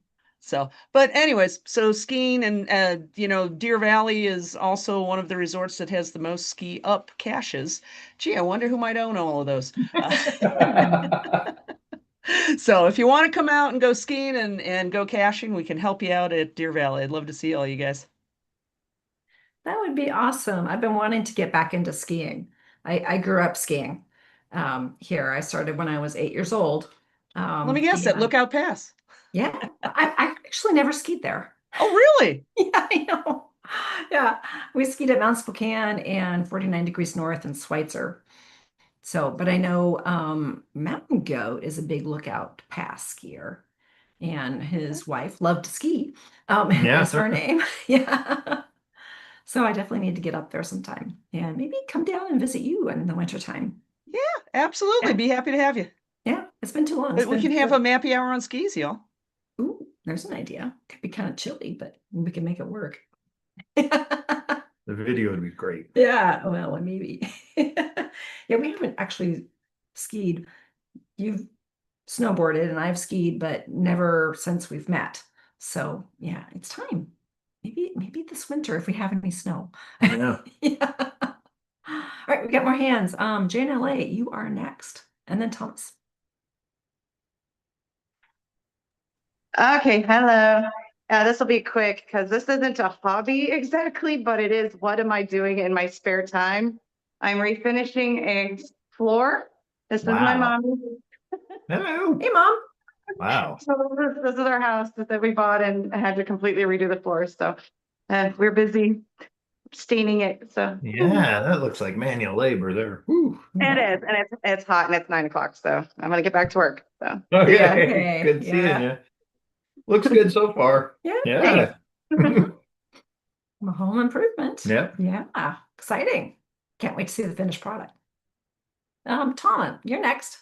So, but anyways, so skiing and Deer Valley is also one of the resorts that has the most ski up caches. Gee, I wonder who might own all of those. So if you want to come out and go skiing and go caching, we can help you out at Deer Valley. I'd love to see all you guys. That would be awesome. I've been wanting to get back into skiing. I grew up skiing here. I started when I was 8 years old. Let me guess at and Lookout Pass. yeah, I actually never skied there. Oh, really? Yeah, I know. Yeah, we skied at Mount Spokane and 49 degrees north in Schweitzer. So, but I know Mountain Goat is a big Lookout Pass skier, and his wife loved to ski. Yeah. Is her name. Yeah. So I definitely need to get up there sometime and maybe come down and visit you in the wintertime. Yeah, absolutely. Yeah. Be happy to have you. Yeah, it's been too long. It's We been can have a Mappy Hour on skis, y'all. Ooh, there's an idea. Could be kind of chilly, but we can make it work. The video would be great. Yeah, well, maybe. Yeah, we haven't actually skied. You've snowboarded and I've skied, but never since we've met. So yeah, it's time. Maybe this winter if we have any snow. Yeah. Yeah. All right, we got more hands. Jane LA, you are next. And then Thomas. Okay, hello. This will be quick because this isn't a hobby exactly, but it is what am I doing in my spare time? I'm refinishing a floor. This is my Wow. mom. Hello. Hey, Mom. Wow. So this is our house that we bought and I had to completely redo the floor. So we're busy staining it. So Yeah, that looks like manual labor there. Whew. it is, and it's hot and it's 9 o'clock. So I'm gonna get back to work. So Okay. yeah. Okay, Good seeing yeah. you. Looks good so far. Yeah. Yeah. A home improvement. Yep. Yeah. Exciting. Can't wait to see the finished product. Tom, you're next.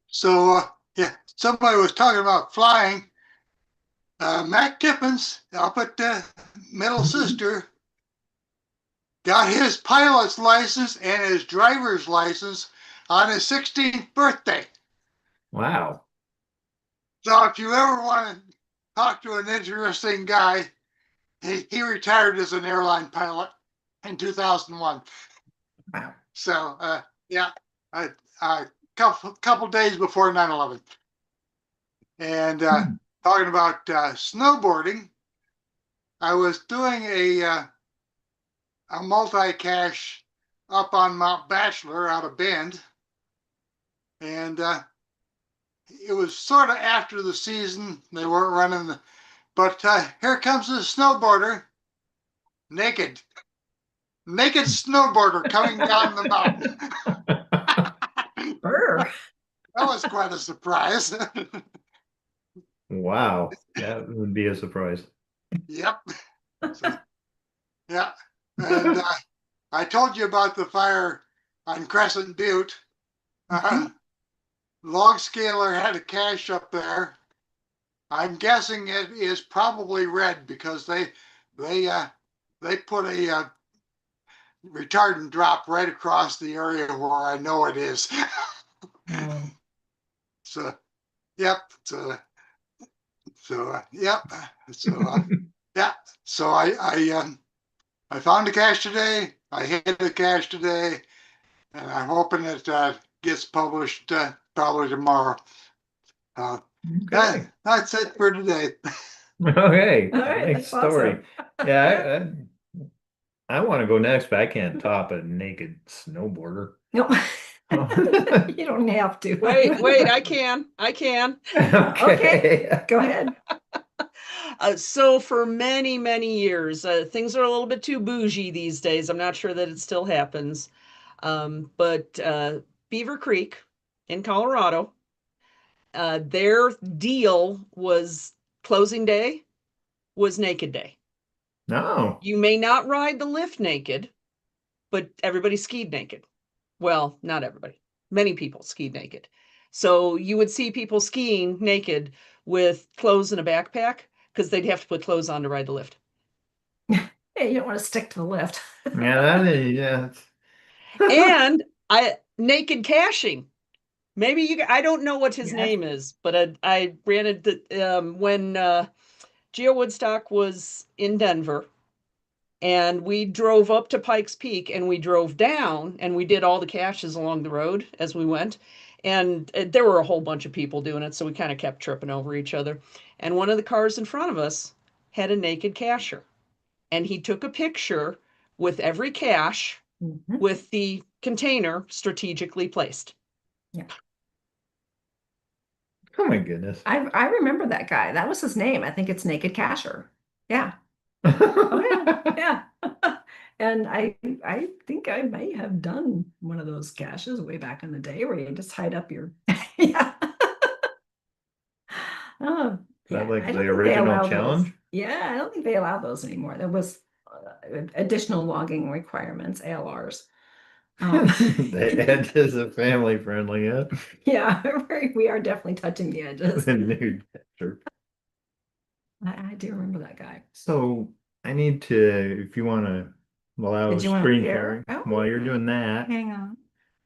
So, yeah, somebody was talking about flying. Matt Tippins up at the Middle Sister got his pilot's license and his driver's license on his 16th birthday. Wow. So if you ever want to talk to an interesting guy, he retired as an airline pilot in 2001. Wow. So yeah, a couple days before 9/11. And talking about snowboarding, I was doing a multi-cache up on Mount Bachelor out of Bend, and it was sort of after the season. They weren't running, but here comes the snowboarder, naked snowboarder coming down the mountain. Brr. That was quite a surprise. Wow, that would be a surprise. Yep. So, yeah. And I told you about the fire on Crescent Butte. Log scaler had a cache up there. I'm guessing it is probably red because they put a retardant drop right across the area where I know it is. So, yep. So yep. So yeah. So I found a cache today. I hit a cache today, and I'm hoping it gets published probably tomorrow. Okay. That's it for today. Okay. All right, Nice that's story. awesome. Yeah, I want to go next, but I can't top a naked snowboarder. No, Oh. you don't have to. Wait, I can. Okay, go ahead. So for many, many years, things are a little bit too bougie these days. I'm not sure that it still happens. But Beaver Creek in Colorado, their deal was closing day was naked day. No. You may not ride the lift naked, but everybody skied naked. Well, not everybody. Many people skied naked. So you would see people skiing naked with clothes in a backpack because they'd have to put clothes on to ride the lift. Hey, you don't want to stick to the lift. Yeah, that is, yeah. And naked caching. Maybe I don't know what his Yes. name is, but I ran it when Geo Woodstock was in Denver, and we drove up to Pikes Peak and we drove down and we did all the caches along the road as we went. And there were a whole bunch of people doing it, so we kind of kept tripping over each other. And one of the cars in front of us had a naked cacher, and he took a picture with every cache with the container strategically placed. Yeah. Oh my goodness. I remember that guy. That was his name. I think it's Naked Casher. Yeah. Oh yeah. Yeah. And I think I may have done one of those caches way back in the day where you just hide up your yeah. Oh, That yeah. like I the don't think they original allow those. challenge? Yeah, I don't think they allow those anymore. There was additional logging requirements, ALRs. The edge is a family friendly, yeah. Yeah, we are definitely touching the edges. The nude picture. I do remember that guy. So I need to, if you want to allow Did you want to screen share? sharing Oh, while you're doing that. hang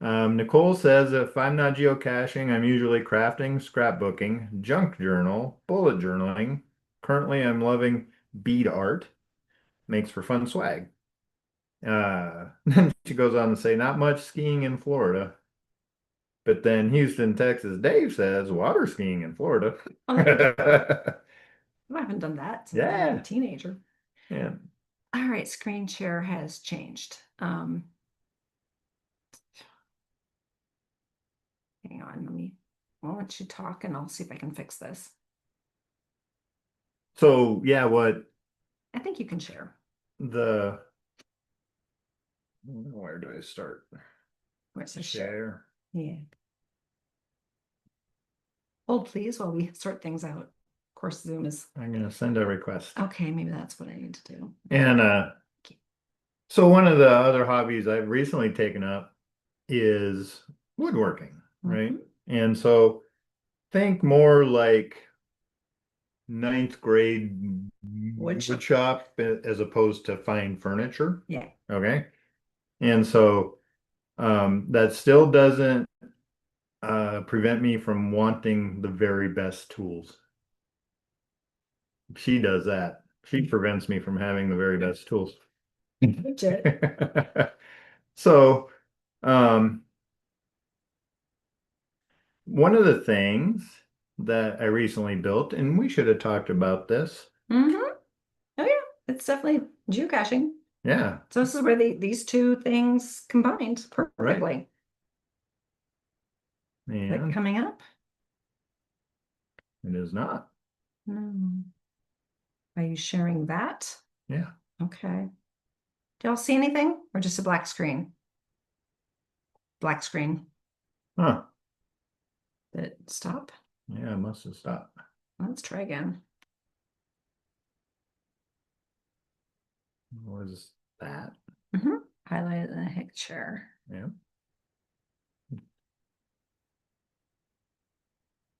on. Nicole says if I'm not geocaching, I'm usually crafting, scrapbooking, junk journal, bullet journaling. Currently, I'm loving bead art. Makes for fun swag. Then she goes on to say, not much skiing in Florida. But then Houston, Texas, Dave says water skiing in Florida. I haven't done that since I was Yeah. a teenager. Yeah. All right, screen share has changed. Hang on, I'll let you talk and I'll see if I can fix this. So yeah, what I think you can share. the where do I start? Where's the Share. Yeah. Hold please while we sort things out. Of course, Zoom is I'm gonna send a request. okay. Maybe that's what I need to do. And so one of the other hobbies I've recently taken up is woodworking, right? And so think more like ninth grade wood shop as opposed to fine furniture. Yeah. Okay. And so that still doesn't prevent me from wanting the very best tools. She does that. She prevents me from having the very best tools. Legit. So, one of the things that I recently built, and we should have talked about this. Oh yeah, it's definitely geocaching. Yeah. So this is where these two things combined perfectly. Is it And coming up? it is not. No. Are you sharing that? Yeah. Okay. Do y'all see anything or just a black screen? Black screen. Huh. Did it stop? Yeah, it must have stopped. Let's try again. What is that? Highlight the picture. Yeah.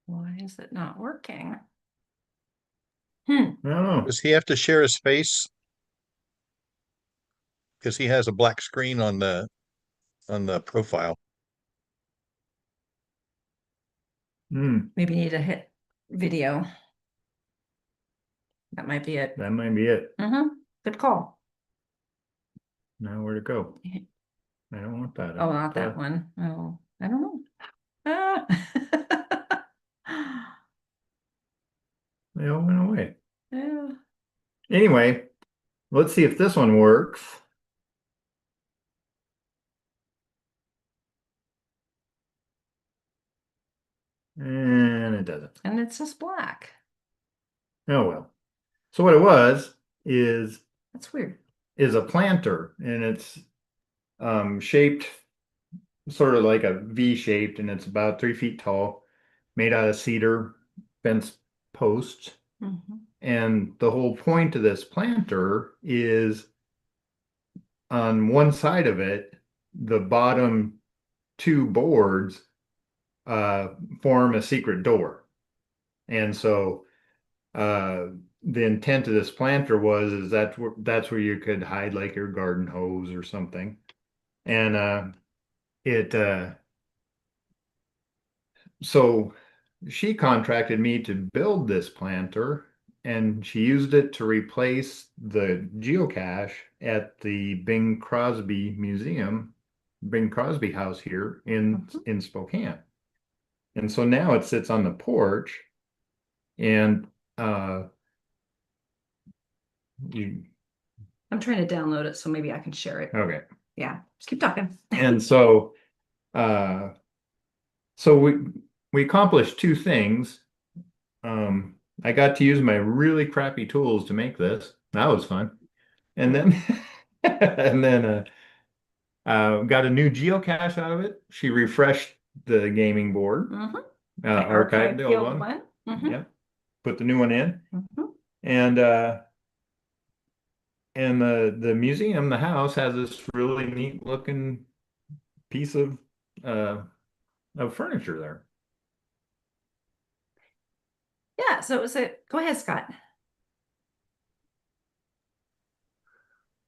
Why is it not working? I don't know. Does he have to share his face? Because he has a black screen on the profile. Maybe you need to hit video. That might be it. That might be it. Good call. Now where to go? I don't want that. Oh, not that one. Oh, I don't know. Ah. They all went away. Yeah. Anyway, let's see if this one works. And it doesn't. And it's just black. Oh well. So what it was is That's weird. Is a planter, and it's shaped sort of like a V shaped, and it's about 3 feet tall, made out of cedar fence posts. And the whole point of this planter is on one side of it, the bottom two boards form a secret door. And so the intent of this planter is that's where you could hide like your garden hose or something. And so she contracted me to build this planter, and she used it to replace the geocache at the Bing Crosby Museum, Bing Crosby House here in Spokane. And so now it sits on the porch, and I'm trying to download it, so maybe I can share it. Okay. Yeah, just keep talking. And so we accomplished two things. I got to use my really crappy tools to make this. That was fun. And then got a new geocache out of it. She refreshed the gaming board, archived the old one. Yep. Put the new one in. And the museum, the house, has this really neat looking piece of furniture there. Yeah, so it was go ahead, Scott.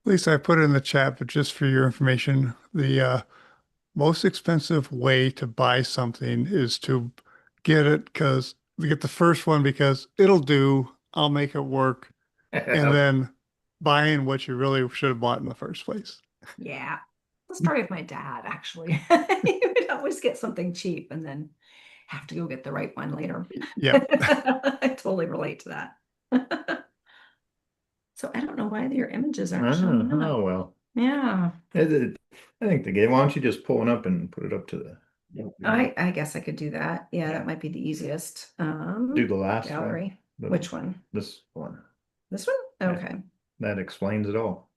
Lisa, I put it in the chat, but just for your information, the most expensive way to buy something is to get the first one because it'll do, I'll make it work, and then buying what you really should have bought in the first place. Yeah. The story of my dad, actually. He would always get something cheap and then have to go get the right one later. Yeah. I totally relate to that. So I don't know why your images aren't showing up. Oh well. Yeah. I think the game. Why don't you just pull one up and put it up to the I guess I could do that. Yeah, that might be the easiest. do the last gallery. one. Which one? This one. This one? Okay. That explains it all.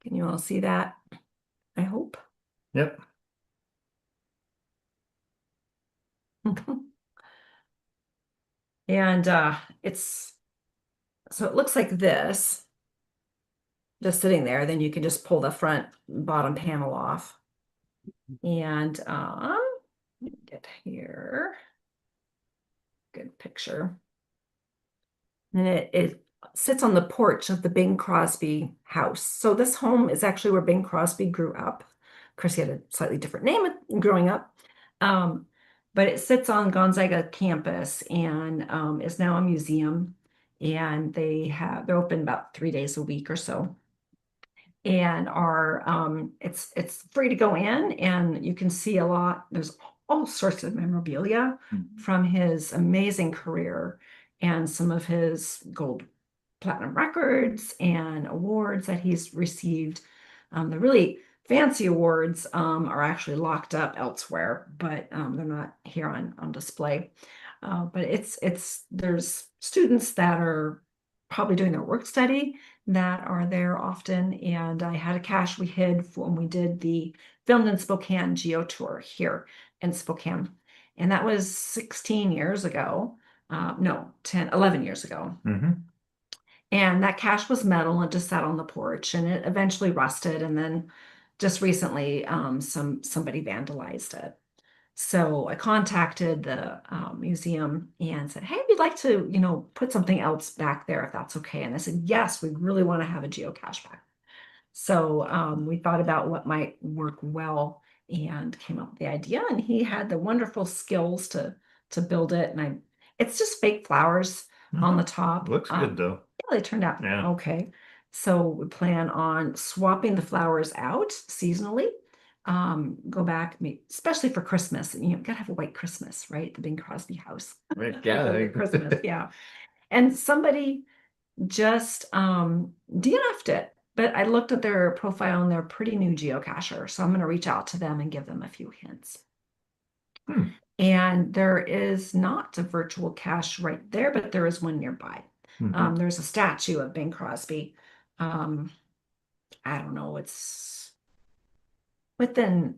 Can you all see that? I hope. Yep. And so it looks like this, just sitting there. Then you can just pull the front bottom panel off. And get here. Good picture. And it sits on the porch of the Bing Crosby house. So this home is actually where Bing Crosby grew up. Of course, he had a slightly different name growing up. But it sits on Gonzaga campus and is now a museum. and they're open about 3 days a week or so. And it's free to go in, and you can see a lot. There's all sorts of memorabilia from his amazing career and some of his gold, platinum records and awards that he's received. The really fancy awards are actually locked up elsewhere, but they're not here on display. But there's students that are probably doing their work study that are there often. And I had a cache we hid when we did the Filmed in Spokane Geo Tour here in Spokane. And that was 16 years ago. No, 11 years ago. And that cache was metal and just sat on the porch, and it eventually rusted. And then just recently, somebody vandalized it. So I contacted the museum and said, hey, we'd like to, put something else back there if that's okay. And they said, yes, we really want to have a geocache back. So we thought about what might work well and came up with the idea. And he had the wonderful skills to build it. And it's just fake flowers on the top. Looks good though. Yeah, they turned out okay. So we plan on swapping the flowers out seasonally. Go back, especially for Christmas. Gotta have a white Christmas, right? The Bing Crosby house. Right, yeah. Christmas, yeah. And somebody just DNF'd it, but I looked at their profile and they're a pretty new geocacher. So I'm going to reach out to them and give them a few hints. And there is not a virtual cache right there, but there is one nearby. There's a statue of Bing Crosby. I don't know, it's within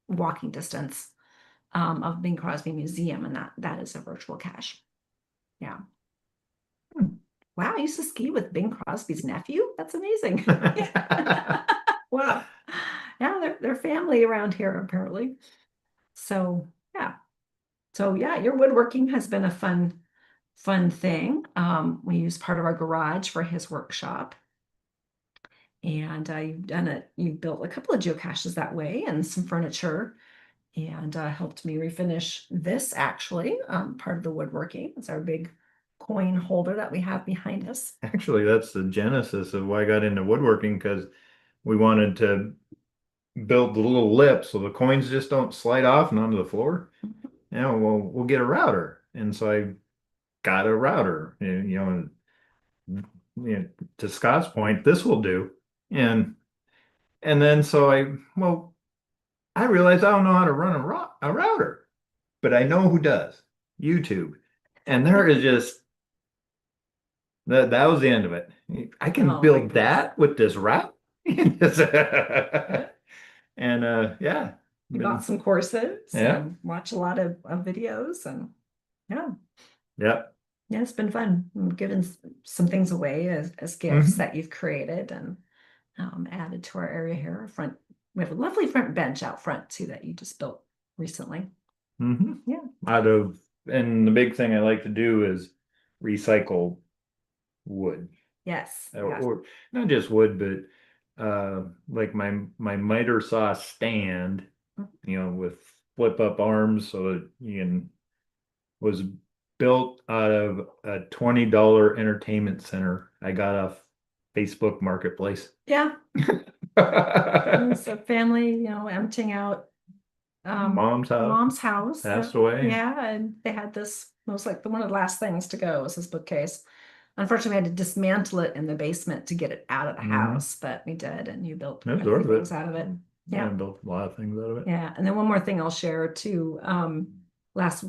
walking distance of Bing Crosby Museum, and that is a virtual cache. Yeah. Wow, I used to ski with Bing Crosby's nephew. That's amazing. Wow. Yeah, they're family around here apparently. So yeah. Your woodworking has been a fun thing. We use part of our garage for his workshop. And you built a couple of geocaches that way and some furniture, and helped me refinish this actually, part of the woodworking. It's our big coin holder that we have behind us. Actually, that's the genesis of why I got into woodworking, because we wanted to build the little lip so the coins just don't slide off and onto the floor. We'll get a router. And so I got a router, to Scott's point, this will do. And then so I realized I don't know how to run a router, but I know who does. YouTube. And there is just that was the end of it. I can build that with this route. And yeah. You bought some courses and watch a lot of videos, and yeah, it's been fun. I'm giving some things away as gifts that you've created and added to our area here. We have a lovely front bench out front too that you just built recently. Yeah. And the big thing I like to do is recycle wood. Yes. Or not just wood, but like my miter saw stand, with flip up arms so that was built out of a $20 entertainment center I got off Facebook Marketplace. Yeah. It's a family, emptying out mom's house passed away. Yeah, and they had this. It was like one of the last things to go was this bookcase. Unfortunately, we had to dismantle it in the basement to get it out of the house, but we did, and you built things out of it. Yeah, I built a lot of things out of it. Yeah, and then one more thing I'll share too. Last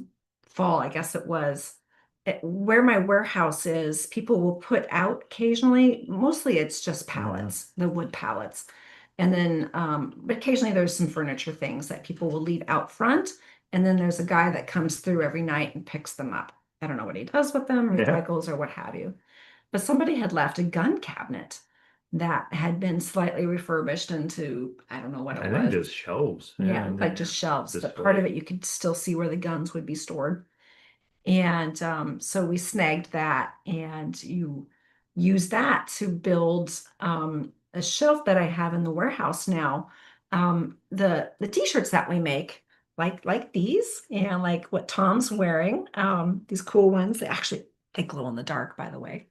fall, I guess it was, where my warehouse is, people will put out occasionally. Mostly, it's just pallets, the wood pallets. And then, but occasionally there's some furniture things that people will leave out front. And then there's a guy that comes through every night and picks them up. I don't know what he does with them, recycles or what have you. But somebody had left a gun cabinet that had been slightly refurbished into, I don't know what it was. I think just shelves. Yeah, like just shelves. But part of it, you could still see where the guns would be stored. And so we snagged that, and you use that to build a shelf that I have in the warehouse now. The t-shirts that we make, like these, and like what Tom's wearing, these cool ones. They actually They glow in the dark, by the way.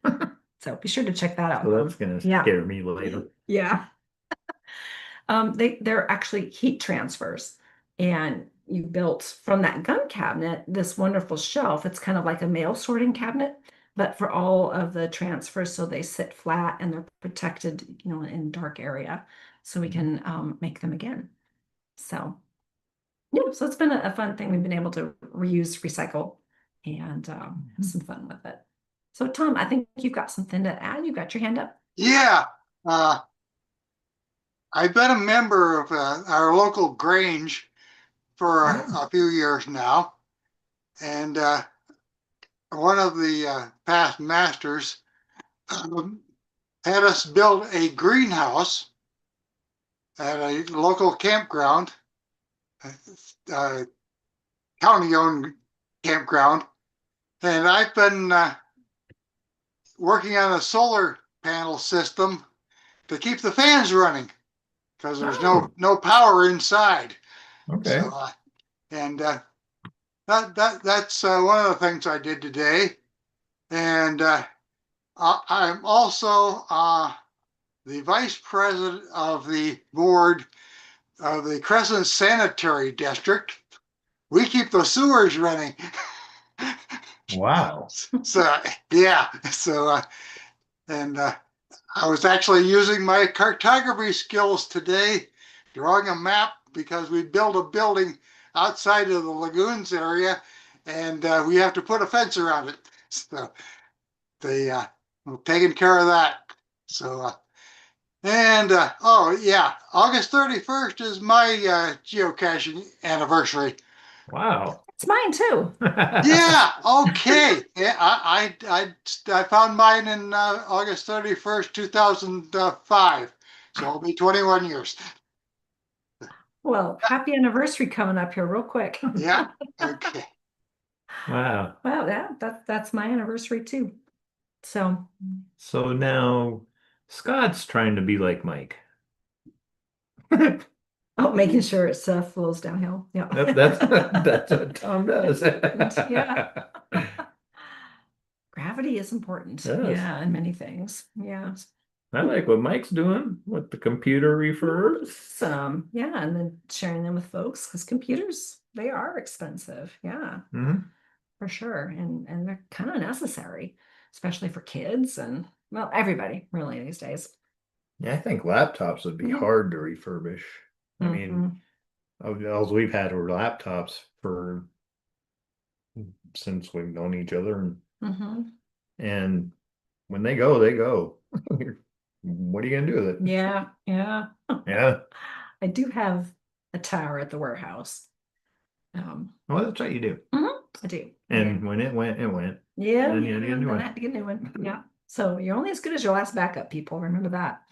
So be sure to check that out. So Mom. that's gonna Yeah. scare me later. Yeah. They're actually heat transfers, and you built from that gun cabinet this wonderful shelf. It's kind of like a mail sorting cabinet, but for all of the transfers, so they sit flat and they're protected, in dark area, so we can make them again. So yeah, so it's been a fun thing. We've been able to reuse, recycle, and have some fun with it. So Tom, I think you've got something to add. You've got your hand up. Yeah. I've been a member of our local Grange for a few years now. And one of the past masters had us build a greenhouse at a local campground, county-owned campground. And I've been working on a solar panel system to keep the fans running because there's no power inside. Okay. So, and that's one of the things I did today. And I'm also the vice president of the board of the Crescent Sanitary District. We keep the sewers running. Wow. So yeah, so and I was actually using my cartography skills today, drawing a map because we built a building outside of the lagoons area, and we have to put a fence around it. So they taking care of that. So oh yeah, August 31st is my geocaching anniversary. Wow. It's mine too. Yeah. Okay. Yeah, I found mine in August 31st, 2005. So it'll be 21 years. Well, happy anniversary coming up here real quick. Yeah. Okay. Wow. Well, yeah, that's my anniversary too. So now Scott's trying to be like Mike. making sure it flows downhill. Yeah. That's what Tom does. Yeah. Gravity is important. Yes. Yeah, and many things. Yeah. I like what Mike's doing with the computer refers. Yeah, and then sharing them with folks because computers, they are expensive. Yeah, for sure. And they're kind of necessary, especially for kids and well, everybody really these days. Yeah, I think laptops would be hard to refurbish. I mean, all we've had were laptops since we've known each other, and when they go, they go. What are you gonna do with it? Yeah, yeah. Yeah. I do have a tower at the warehouse. Well, that's what you do. I do. And when it went, it went. Yeah, And you had to get a new I one. had to get a new one. Yeah. So you're only as good as your last backup, people. Remember that.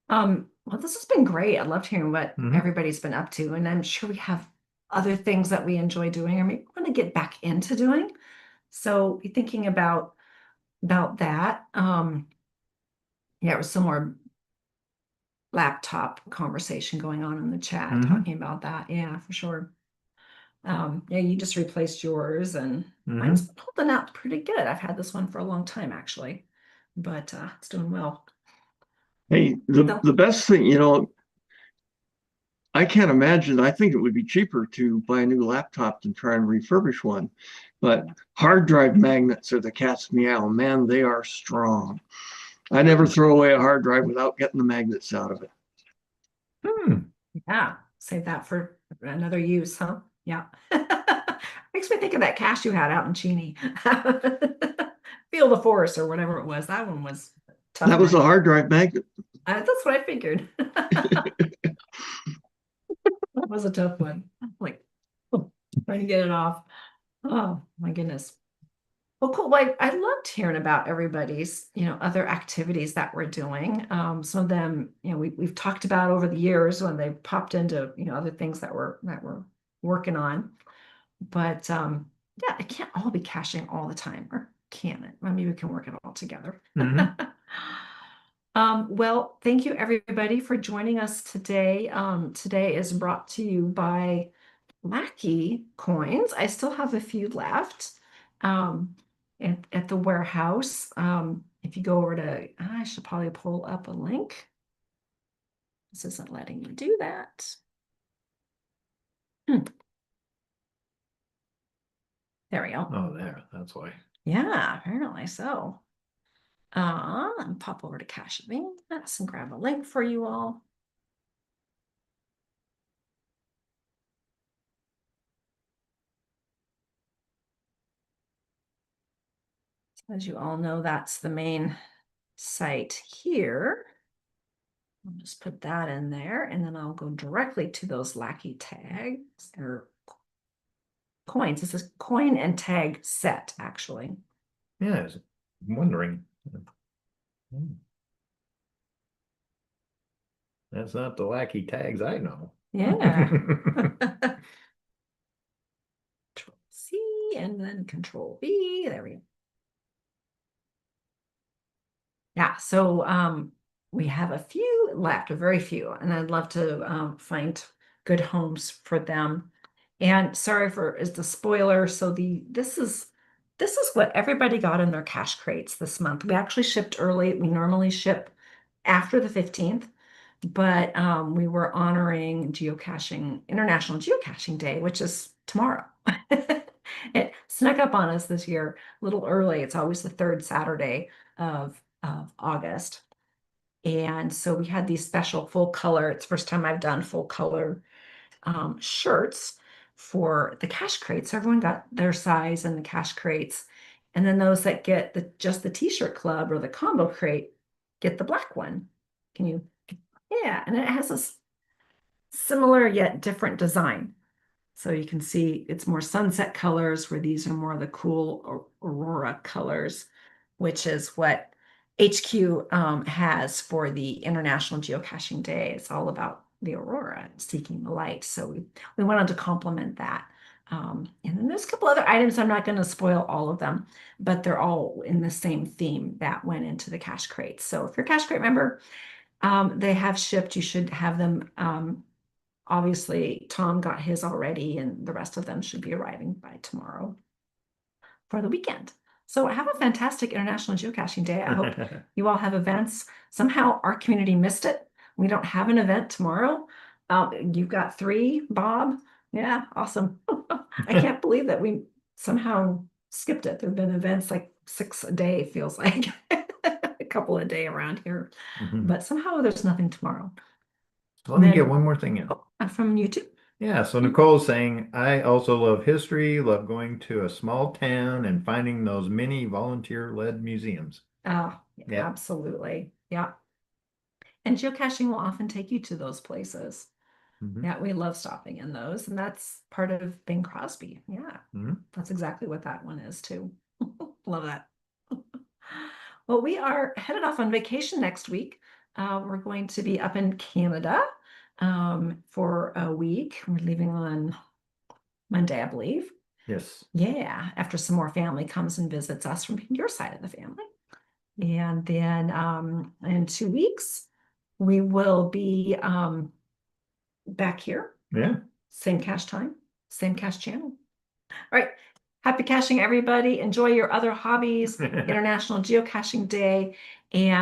Well, this has been great. I loved hearing what everybody's been up to, and I'm sure we have other things that we enjoy doing, or maybe want to get back into doing. So be thinking about that. Yeah, it was some more laptop conversation going on in the chat talking about that. Yeah, for sure. Yeah, you just replaced yours, and mine's holding out pretty good. I've had this one for a long time actually, but it's doing well. Hey, the best thing, I can't imagine. I think it would be cheaper to buy a new laptop than try and refurbish one. But hard drive magnets are the cat's meow. Man, they are strong. I never throw away a hard drive without getting the magnets out of it. Yeah, save that for another use, huh? Yeah. Makes me think of that cache you had out in Cheney. Field of Forest or whatever it was. That one was tough. That was a hard drive magnet. That's what I figured. That was a tough one. Like trying to get it off. Oh my goodness. Well, cool. Well, I loved hearing about everybody's, other activities that we're doing. Some of them, we've talked about over the years when they popped into, other things that we're working on. But yeah, it can't all be caching all the time, or can it? Well, maybe we can work it all together. Well, thank you everybody for joining us today. Today is brought to you by Lackey Coins. I still have a few left. at the warehouse. If you go over to, I should probably pull up a link. This isn't letting me do that. There we go. Oh, there, that's why. Yeah, apparently so. And pop over to Cache Advance and grab a link for you all. As you all know, that's the main site here. I'll just put that in there, and then I'll go directly to those Lackey tags or coins. This is coin and tag set, actually. Yeah, I was wondering. That's not the Lackey tags I know. Yeah. Control C and then Control V. There we go. Yeah, so we have a few left, a very few, and I'd love to find good homes for them. And sorry for is the spoiler. So this is what everybody got in their cache crates this month. We actually shipped early. We normally ship after the 15th, but we were honoring geocaching, International Geocaching Day, which is tomorrow. It snuck up on us this year a little early. It's always the third Saturday of August. And so we had these special full color, it's the first time I've done full color shirts for the cache crates. So everyone got their size in the cache crates. And then those that get just the t-shirt club or the combo crate get the black one. Can you, yeah, and it has a similar yet different design. So you can see it's more sunset colors, where these are more of the cool aurora colors, which is what HQ has for the International Geocaching Day. It's all about the aurora and seeking the light. So we wanted to complement that. And then there's a couple other items. I'm not going to spoil all of them, but they're all in the same theme that went into the cache crates. So if you're a cache crate member, they have shipped. You should have them. Obviously, Tom got his already, and the rest of them should be arriving by tomorrow for the weekend. So have a fantastic International Geocaching Day. I hope you all have events. Somehow our community missed it. We don't have an event tomorrow. You've got 3, Bob. Yeah, awesome. I can't believe that we somehow skipped it. There have been events like 6 a day, feels like a couple a day around here. But somehow there's nothing tomorrow. Let me get one more thing in. From YouTube. Yeah, so Nicole's saying, I also love history, love going to a small town and finding those mini volunteer-led museums. Oh, Yeah. absolutely. Yeah. And geocaching will often take you to those places. Yeah, we love stopping in those, and that's part of Bing Crosby. Yeah, that's exactly what that one is too. Love that. Well, we are headed off on vacation next week. We're going to be up in Canada for a week. We're leaving on Monday, I believe. Yes. Yeah, after some more family comes and visits us from your side of the family. And then in 2 weeks, we will be back here. Yeah. Same cache time, same cache channel. All right. Happy caching, everybody. Enjoy your other hobbies. International Geocaching Day. And